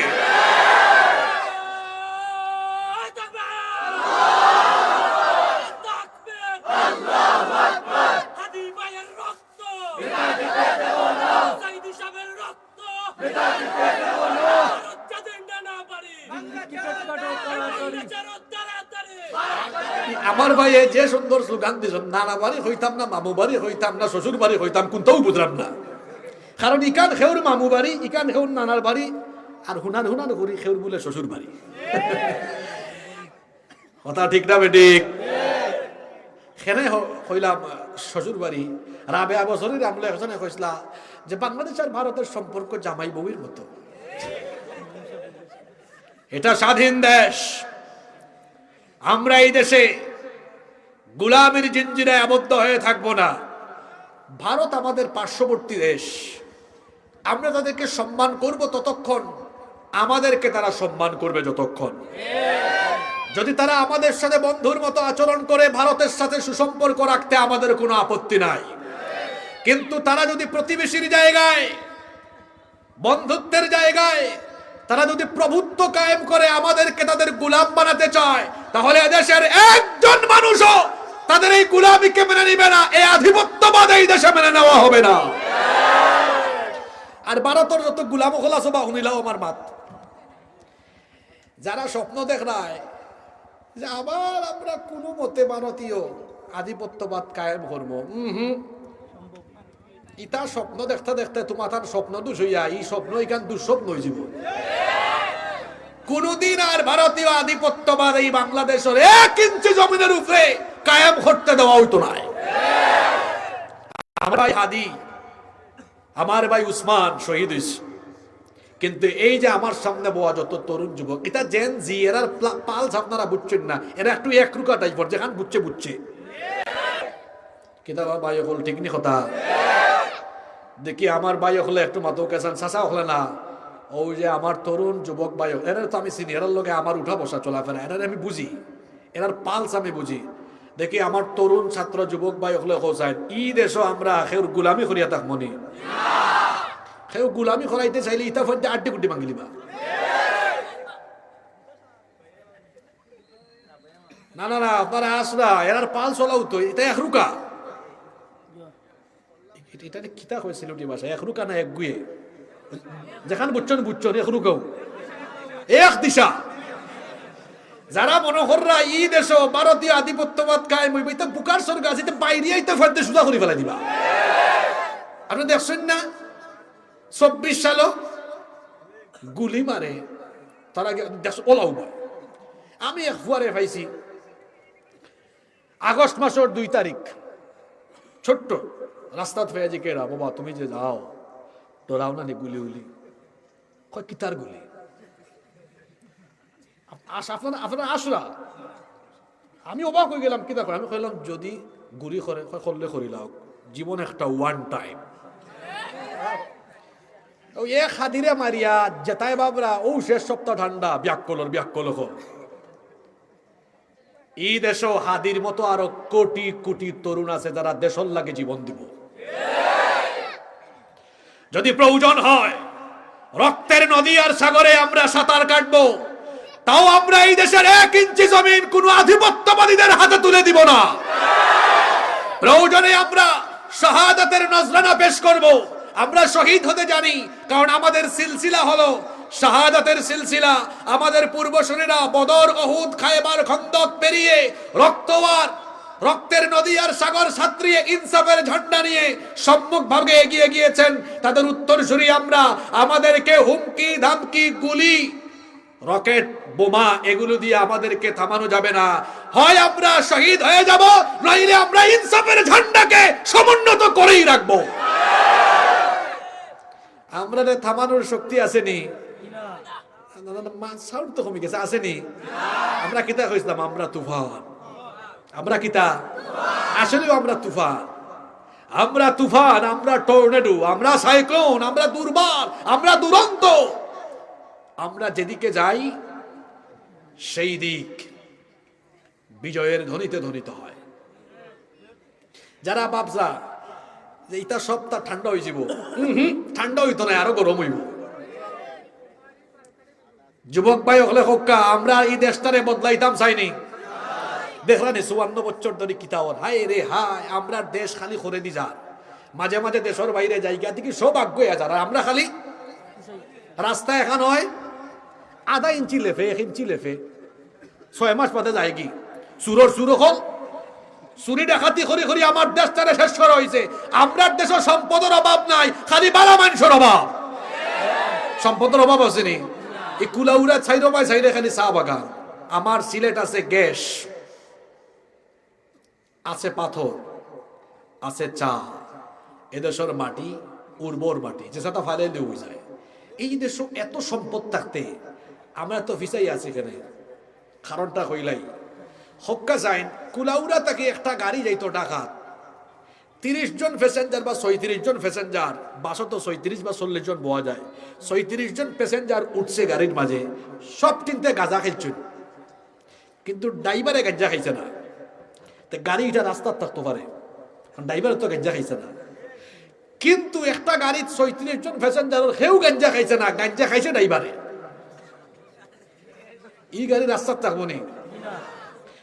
আমার ভাই যে সুন্দর স্লোগান দিয়েছেন নানা বাড়ি হইতাম না মামু বাড়ি হইতাম না শ্বশুর বাড়ি হইতাম কোনটাও বুঝলাম না। কারণ ইকান খেউর মামু বাড়ি ইকান খেউর নানার বাড়ি আর হুনার হুনার ঘুরি খেউর বলে শ্বশুর বাড়ি। কথা ঠিক না বেঠিক? খেনে হইলাম শ্বশুর বাড়ি রাবেয়া বছরের আমলে একজনে কইসলা যে বাংলাদেশ আর ভারতের সম্পর্ক জামাই বউয়ের মতো। এটা স্বাধীন দেশ, আমরা এই দেশে গোলামের জিঞ্জিরায় আবদ্ধ হয়ে থাকবো না। ভারত আমাদের পার্শ্ববর্তী দেশ, আমরা তাদেরকে সম্মান করব ততক্ষণ, আমাদেরকে তারা সম্মান করবে যতক্ষণ। যদি তারা আমাদের সাথে বন্ধুর মতো আচরণ করে ভারতের সাথে সুসম্পর্ক রাখতে আমাদের কোনো আপত্তি নাই, কিন্তু তারা যদি প্রতিবেশীর জায়গায় বন্ধুত্বের জায়গায় তারা যদি প্রভুত্ব কায়েম করে আমাদেরকে তাদের গোলাম বানাতে চায়, তাহলে এদেশের একজন মানুষও তাদের এই গোলামিকে মেনে নিবে না। এই আধিপত্যবাদ এই দেশে মেনে নেওয়া হবে না। আর ভারতের যত গোলাম খোলা সবা শুনিলাও আমার মাত, যারা স্বপ্ন দেখায় যে আবার আমরা কোনো মতে ভারতীয় আধিপত্যবাদ কায়েম করবো, ইটা স্বপ্ন দেখতে দেখতে তোমার তার স্বপ্ন দুষ হইয়া এই স্বপ্ন এখান দুঃস্বপ্ন হয়ে যাব। কোনদিন আর ভারতীয় আধিপত্যবাদ এই বাংলাদেশের 1 ইঞ্চি জমিনের উপরে কায়েম করতে দেওয়া হইতো না। আমার ভাই হাদি, আমার ভাই উসমান শহীদ হইছে, কিন্তু এই যে আমার সামনে বয়া যত তরুণ যুবক, এটা জেন জি, এরা পালস আপনারা বুঝছেন না, এরা একটু একরুকা টাইপের, যেখান বুঝছে বুঝছে কিতা ভাই হল ঠিক নি কথা। দেখি আমার ভাই হলে একটু মাথা কেসান চাষা হলে না, ওই যে আমার তরুণ যুবক ভাই, এরা তো আমি সিনিয়রের লগে আমার উঠা বসা চলাফেরা, এরা আমি বুঝি, এরার পালস আমি বুঝি। দেখি আমার তরুণ ছাত্র যুবক ভাই হলে হোসাইন ই দেশও আমরা সেও গুলামি করিয়া থাক মনে, সেও গুলামি করাইতে চাইলে ইটা ফোনটা 8 কোটি মাঙ্গিলিবা। না না না, আপনারা আসরা এর পাল চলাও তো, এটা একরুকা। এটা কিতা হয়েছিল ভাষা, একরুকা না এক গুয়ে, যেখান বুঝছেন বুঝছেন, একরুকাও এক দিশা। যারা মনোহররা ই দেশ ভারতীয় আধিপত্যবাদ কায়েম হইবে, এটা বুকার সরকার আছে, বাইরে আইতে ফাইতে সুদা করে ফেলাই দিবা। আপনি দেখছেন না 24 সাল গুলি মারে তারা ওলাও। আমি এক ফুয়ারে পাইছি আগস্ট মাসের 2 তারিখ, ছোট্ট রাস্তাত ফেয়াজি কেরা, বাবা তুমি যে যাও ডরাও না নি গুলি উলি, কয় কিতার গুলি? আপনারা আসরা। আমি অবাক হয়ে গেলাম, কিতা করে? আমি কইলাম যদি গুলি করে করলে করিলাও, জীবন একটা ওয়ান টাইম। এ খাদিরে মারিয়া জেতাই বাবরা ও শেষ সপ্তাহ ঠান্ডা ব্যাকল হল। এই দেশ হাদির মতো আরো কোটি কোটি তরুণ আছে যারা দেশর লাগে জীবন দিব। যদি প্রয়োজন হয় রক্তের নদী আর সাগরে আমরা সাঁতার কাটবো, তাও আমরা এই দেশের 1 ইঞ্চি জমিন কোন আধিপত্যবাদীদের হাতে তুলে দিব না। প্রয়োজনে আমরা শাহাদাতের নজরানা পেশ করব। আমরা শহীদ হতে জানি, কারণ আমাদের সিলসিলা হলো শাহাদাতের সিলসিলা। আমাদের পূর্বসূরীরা বদর, উহুদ, খায়বার, খন্দক পেরিয়ে রক্তের নদী আর সাগর সাঁতরিয়ে ইনসাফের ঝান্ডা নিয়ে সম্মুখ ভাগে এগিয়ে গিয়েছেন। তাদের উত্তরসূরি আমরা। আমাদেরকে হুমকি ধামকি, গুলি, রকেট, বোমা এগুলো দিয়ে আমাদেরকে থামানো যাবে না। হয় আমরা শহীদ হয়ে যাব, নইলে আমরা ইনসাফের ঝান্ডাকে সমুন্নত করেই রাখবো। আমরা থামানোর শক্তি আসেনি, সাউন্ড তো কমে গেছে, আসেনি। আমরা কিতা কইছিলাম? আমরা তুফান। আমরা কিতা? আসলেও আমরা তুফান। আমরা তুফান, আমরা টর্নেডো, আমরা সাইক্লোন, আমরা দুর্বার, আমরা দুরন্ত। আমরা যেদিকে যাই সেই দিক বিজয়ের ধ্বনিতে ধ্বনিত হয়। যারা ভাবছা যে এটা সপ্তাহ ঠান্ডা হয়ে যাব, ঠান্ডা হইতো না, আরো গরম হইব। যুবক ভাই হলে হোক্কা, আমরা এই দেশটারে বদলাইতাম চাইনি। দেখলানি 54 বছর ধরে কিতাওর, হায় রে হায়, আমরা দেশ খালি করে দি যা। মাঝে মাঝে দেশের বাইরে জায়গা থেকে সব আগ্রহ যারা, আমরা খালি রাস্তা এখন হয় আধা ইঞ্চি লেফে, 1 ইঞ্চি লেফে, 6 মাস বাদে যায় কি সুর হল চুরি ডাকাতি করি করি আমার দেশটারে শেষ করা হয়েছে। আমরা দেশের সম্পদের অভাব নাই, খালি বালা মানুষের অভাব। সম্পদের অভাব আসেনি। এই কুলাউড়া ছাইরে খালি চা বাগান। আমার সিলেট আছে গ্যাস, আছে পাথর, আছে চা। এদেশের মাটি উর্বর মাটি, যে সাথে ফালে হয়ে যায়। এই দেশ এত সম্পদ থাকতে আমরা তো ফিসাই আছি এখানে। কারণটা হইলাই হক্কা যাইন কুলাউড়া থেকে একটা গাড়ি যাইতো ঢাকাত, 30 জন প্যাসেঞ্জার বা 36 জন প্যাসেঞ্জার, বাসও তো 36 বা 40 জন বোয়া যায়। 36 জন প্যাসেঞ্জার উঠছে গাড়ির মাঝে, সব তিনটে গাঁজা খেলছেন, কিন্তু ড্রাইভারে গাঁজা খাইছে না। তো গাড়ি এটা রাস্তার থাকতে পারে, ড্রাইভার তো গাঁজা খাইছে না। কিন্তু একটা গাড়ির 36 জন প্যাসেঞ্জারের কেউ গাঁজা খাইছে না, গাঁজা খাইছে ড্রাইভারে। এই গাড়ি রাস্তার থাকবো নি?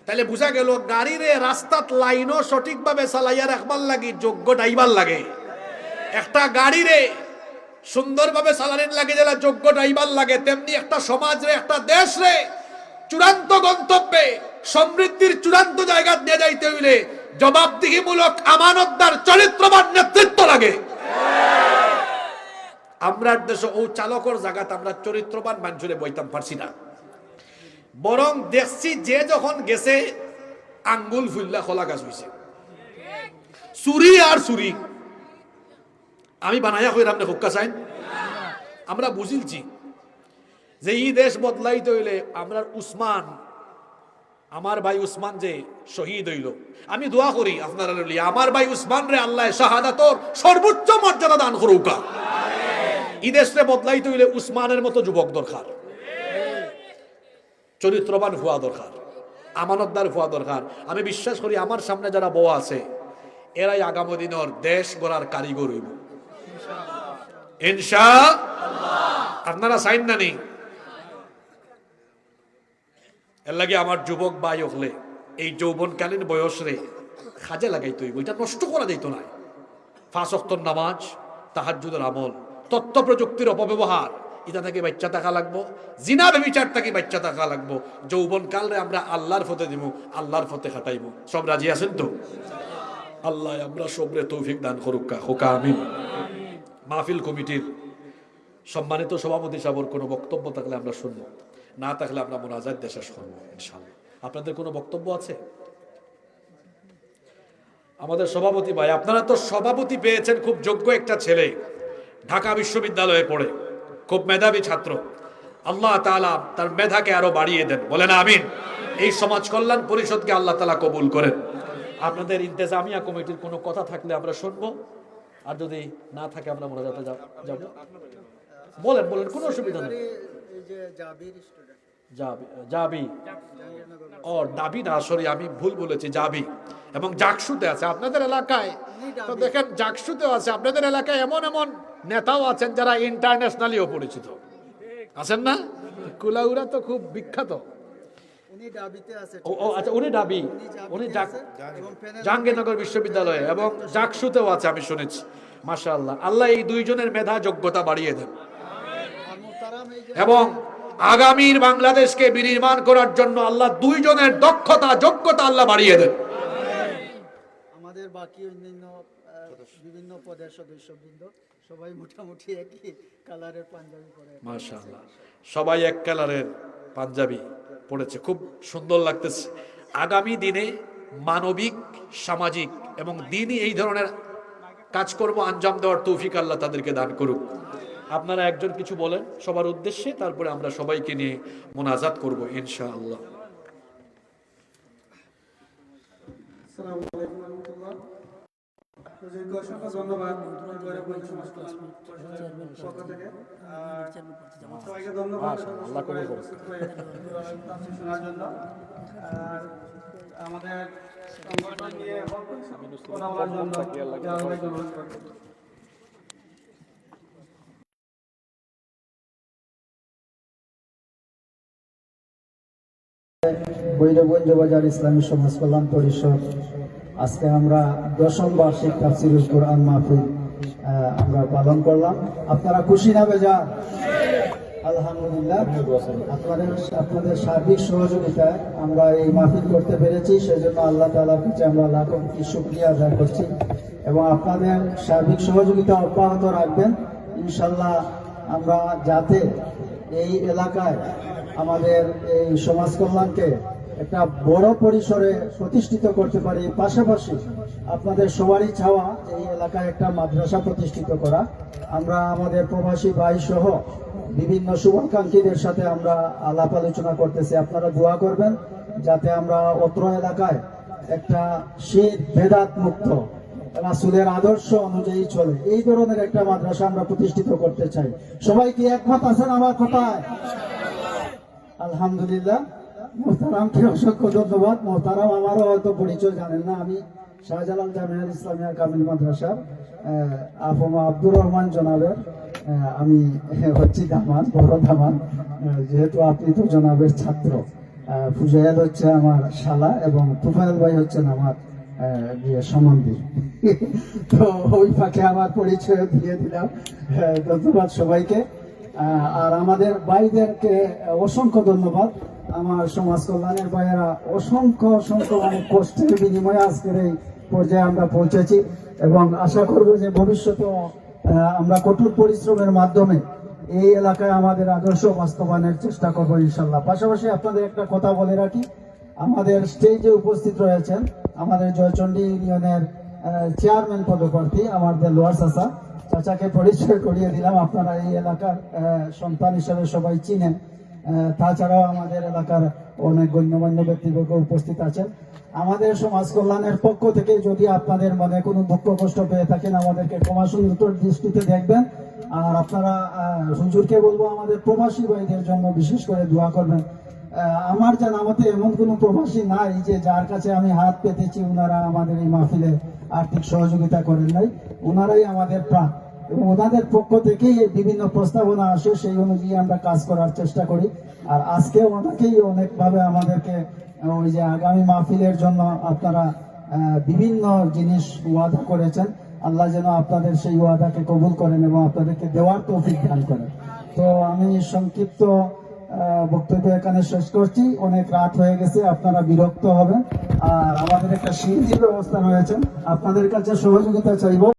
তাহলে বুঝা গেল গাড়িরে রাস্তাত লাইনও সঠিকভাবে চালাইয়া রাখবার লাগে যোগ্য ড্রাইভার লাগে। একটা গাড়িরে সুন্দরভাবে চালানোর লাগে যারা যোগ্য ড্রাইভার লাগে, তেমনি একটা সমাজ রে, একটা দেশ রে চূড়ান্ত গন্তব্যে সমৃদ্ধির চূড়ান্ত জায়গা নিয়ে যাইতে হইলে জবাবদিহিমূলক আমানতদার চরিত্রবান নেতৃত্ব লাগে। আমরা দেশে ও চালকর জায়গাতে আমরা চরিত্রবান মানুষরে বইতাম পারছি না। বরং দেখছি যে যখন গেছে আঙ্গুল ফুল্লা খোলা গাছ হয়েছে, চুরি আর চুরি। আমি বানাইয়া কই আপনি হুক্কা চাইন? আমরা বুঝিলছি যে এই দেশ বদলাইতে হইলে আমরা উসমান, আমার ভাই উসমান যে শহীদ হইল, আমি দোয়া করি আপনারা আমার ভাই উসমান রে আল্লাহ শাহাদাতর সর্বোচ্চ মর্যাদা দান করুকা। এই দেশে বদলাইতে হইলে উসমানের মতো যুবক দরকার, চরিত্রবান হওয়া দরকার, আমানতদার হওয়া দরকার। আমি বিশ্বাস করি আমার সামনে যারা বউ আছে এরাই আগামী দিনের দেশ গড়ার কারিগর হইব ইনশাআল্লাহ। আপনারা চাইন না নি? এর লাগে আমার যুবক ভাই হলে এই যৌবনকালীন বয়সরে কাজে লাগাইতে হইব, এটা নষ্ট করা যাইতো না। 5 ওয়াক্তের নামাজ, তাহাজ্জুদের আমল, তথ্য প্রযুক্তির অপব্যবহার, এটা থেকে বাচ্চা থাকা লাগবো, জিনা ব্যভিচার থেকে বাচ্চা থাকা লাগবো। যৌবন কালরে আমরা আল্লাহর ফতে দিব, আল্লাহর ফতে খাটাইব। সব রাজি আছেন তো? আল্লাহ আমরা সবরে তৌফিক দান করুক, হোকা আমিন। মাহফিল কমিটির সম্মানিত সভাপতি সাহেবের কোনো বক্তব্য থাকলে আমরা শুনবো, না থাকলে আমরা মোনাজাত দিয়ে শেষ করবো ইনশাআল্লাহ। আপনাদের কোনো বক্তব্য আছে? আমাদের সভাপতি ভাই, আপনারা তো সভাপতি পেয়েছেন, খুব যোগ্য একটা ছেলে, ঢাকা বিশ্ববিদ্যালয়ে পড়ে, খুব মেধাবী ছাত্র। আল্লাহ তাআলা তার মেধাকে আরো বাড়িয়ে দেন, বলেন আমিন। এই সমাজ কল্যাণ পরিষদকে আল্লাহ তাআলা কবুল করেন। আপনাদের ইন্তেজামিয়া কমিটির কোনো কথা থাকলে আমরা শুনবো, আর যদি না থাকে আমরা মোনাজাতে যাব। বলেন বলেন, কোনো অসুবিধা নেই। জাবি ও দাবি না, সরি আমি ভুল বলেছি, জাবি এবং জাকসুতে আছে আপনাদের এলাকায়। তো দেখেন জাকসুতেও আছে আপনাদের এলাকায়, এমন এমন নেতাও আছেন যারা ইন্টারন্যাশনালিও পরিচিত আছেন না? কুলাউড়া তো খুব বিখ্যাত। ও আচ্ছা, উনি ডাবি, উনি জাহাঙ্গীরনগর বিশ্ববিদ্যালয়ে এবং জাকসুতেও আছে আমি শুনেছি। মাশাআল্লাহ, আল্লাহ এই দুইজনের মেধা যোগ্যতা বাড়িয়ে দেন এবং আগামীর বাংলাদেশকে বিনির্মাণ করার জন্য আল্লাহ দুইজনের দক্ষতা যোগ্যতা আল্লাহ বাড়িয়ে দেন। আমাদের বাকি অন্যান্য বিভিন্ন পদের সদস্যবৃন্দ সবাই মোটামুটি একই কালারের পাঞ্জাবি পরে, মাশাআল্লাহ, সবাই এক কালারের পাঞ্জাবি পড়েছে, খুব সুন্দর লাগতেছে। আগামী দিনে মানবিক, সামাজিক এবং দিনই এই ধরনের কাজকর্ম আঞ্জাম দেওয়ার তৌফিক আল্লাহ তাদেরকে দান করুক। আপনারা একজন কিছু বলেন সবার উদ্দেশ্যে, তারপরে আমরা সবাইকে নিয়ে মোনাজাত করব ইনশাআল্লাহ। আসসালামু আলাইকুম ওয়া রাহমাতুল্লাহ। হুজুরকে অসংখ্য ধন্যবাদ পক্ষ থেকে, আর সবাইকে ধন্যবাদ শোনার জন্য। আর আমাদের সংগঠন নিয়ে কথা বলার জন্য অনুরোধ করছি। ভৈরবগঞ্জ বাজার ইসলামী সমাজ কল্যাণ পরিষদ, আজকে আমরা 10ম বার্ষিক তাফসীরুল কোরআন মাহফিল আমরা পালন করলাম। আপনারা খুশি না বেজার? আলহামদুলিল্লাহ, আপনাদের সার্বিক সহযোগিতায় আমরা এই মাহফিল করতে পেরেছি, সেজন্য আল্লাহ তাআলার কাছে আমরা লাখো কোটি শুকরিয়া আদায় করছি এবং আপনাদের সার্বিক সহযোগিতা অব্যাহত রাখবেন ইনশাআল্লাহ। আমরা যাতে এই এলাকায় আমাদের এই সমাজ কল্যাণকে একটা বড় পরিসরে প্রতিষ্ঠিত করতে পারি, পাশাপাশি আপনাদের সবারই চাওয়া এই এলাকায় একটা মাদ্রাসা প্রতিষ্ঠিত করা। আমরা আমাদের প্রবাসী ভাই সহ বিভিন্ন শুভাকাঙ্ক্ষীদের সাথে আমরা আলাপ আলোচনা করতেছি, আপনারা দোয়া করবেন যাতে আমরা অত্র এলাকায় একটা শিরক বেদাত মুক্ত, রাসূলের আদর্শ অনুযায়ী চলে এই ধরনের একটা মাদ্রাসা আমরা প্রতিষ্ঠিত করতে চাই। সবাই কি একমত আছেন আমার কথায়? আলহামদুলিল্লাহ। মোহতারামকে অসংখ্য ধন্যবাদ। মোহতারাম আমারও হয়তো পরিচয় জানেন না, আমি শাহজালাল জামিয়া ইসলামিয়া কামিল মাদ্রাসার আফমা আব্দুর রহমান জনাবের আমি হচ্ছি দামান, বড় দামান, যেহেতু আপনি তো জনাবের ছাত্র। ফুজাইল হচ্ছে আমার শালা এবং তুফাইল ভাই হচ্ছেন আমার সম্বন্ধী। তো ওই ফাঁকে আমার পরিচয় দিয়ে দিলাম। ধন্যবাদ সবাইকে। আর আমাদের ভাইদেরকে অসংখ্য ধন্যবাদ। আমার সমাজ কল্যাণের ভাইয়েরা অসংখ্য অনেক কষ্টের বিনিময়ে আজকের এই পর্যায়ে আমরা পৌঁছেছি এবং আশা করব যে ভবিষ্যতে আমরা কঠোর পরিশ্রমের মাধ্যমে এই এলাকায় আমাদের আদর্শ বাস্তবায়নের চেষ্টা করব ইনশাল্লাহ। পাশাপাশি আপনাদের একটা কথা বলে রাখি, আমাদের স্টেজে উপস্থিত রয়েছেন আমাদের জয়চন্ডী ইউনিয়নের চেয়ারম্যান পদপ্রার্থী আমাদের লোয়ার চাচাকে পরিচয় করিয়ে দিলাম। আপনারা এই এলাকার সন্তান হিসেবে সবাই চিনেন। তাছাড়াও আমাদের এলাকার অনেক গণ্যমান্য ব্যক্তিবর্গ উপস্থিত আছেন। আমাদের সমাজ কল্যাণের পক্ষ থেকে যদি আপনাদের মনে কোনো দুঃখ কষ্ট পেয়ে থাকেন আমাদেরকে ক্ষমা সুন্দর দৃষ্টিতে দেখবেন। আর আপনারা হুজুরকে বলবো আমাদের প্রবাসী ভাইদের জন্য বিশেষ করে দোয়া করবেন। আমার জানামতে এমন কোনো প্রবাসী নাই যে যার কাছে আমি হাত পেতেছি ওনারা আমাদের এই মাহফিলে আর্থিক সহযোগিতা করেন নাই। ওনারাই আমাদের প্রাণ এবং ওনাদের পক্ষ থেকেই বিভিন্ন প্রস্তাবনা আসে, সেই অনুযায়ী আমরা কাজ করার চেষ্টা করি। আর আজকে ওনাকেই অনেকভাবে আমাদেরকে ওই যে আগামী মাহফিলের জন্য আপনারা বিভিন্ন জিনিস ওয়াদা করেছেন, আল্লাহ যেন আপনাদের সেই ওয়াদাকে কবুল করেন এবং আপনাদেরকে দেওয়ার তৌফিক দান করেন। তো আমি সংক্ষিপ্ত বক্তব্য এখানে শেষ করছি, অনেক রাত হয়ে গেছে, আপনারা বিরক্ত হবেন। আর আমাদের একটা সিঁড়ির ব্যবস্থা রয়েছে, আপনাদের কাছে সহযোগিতা চাইব।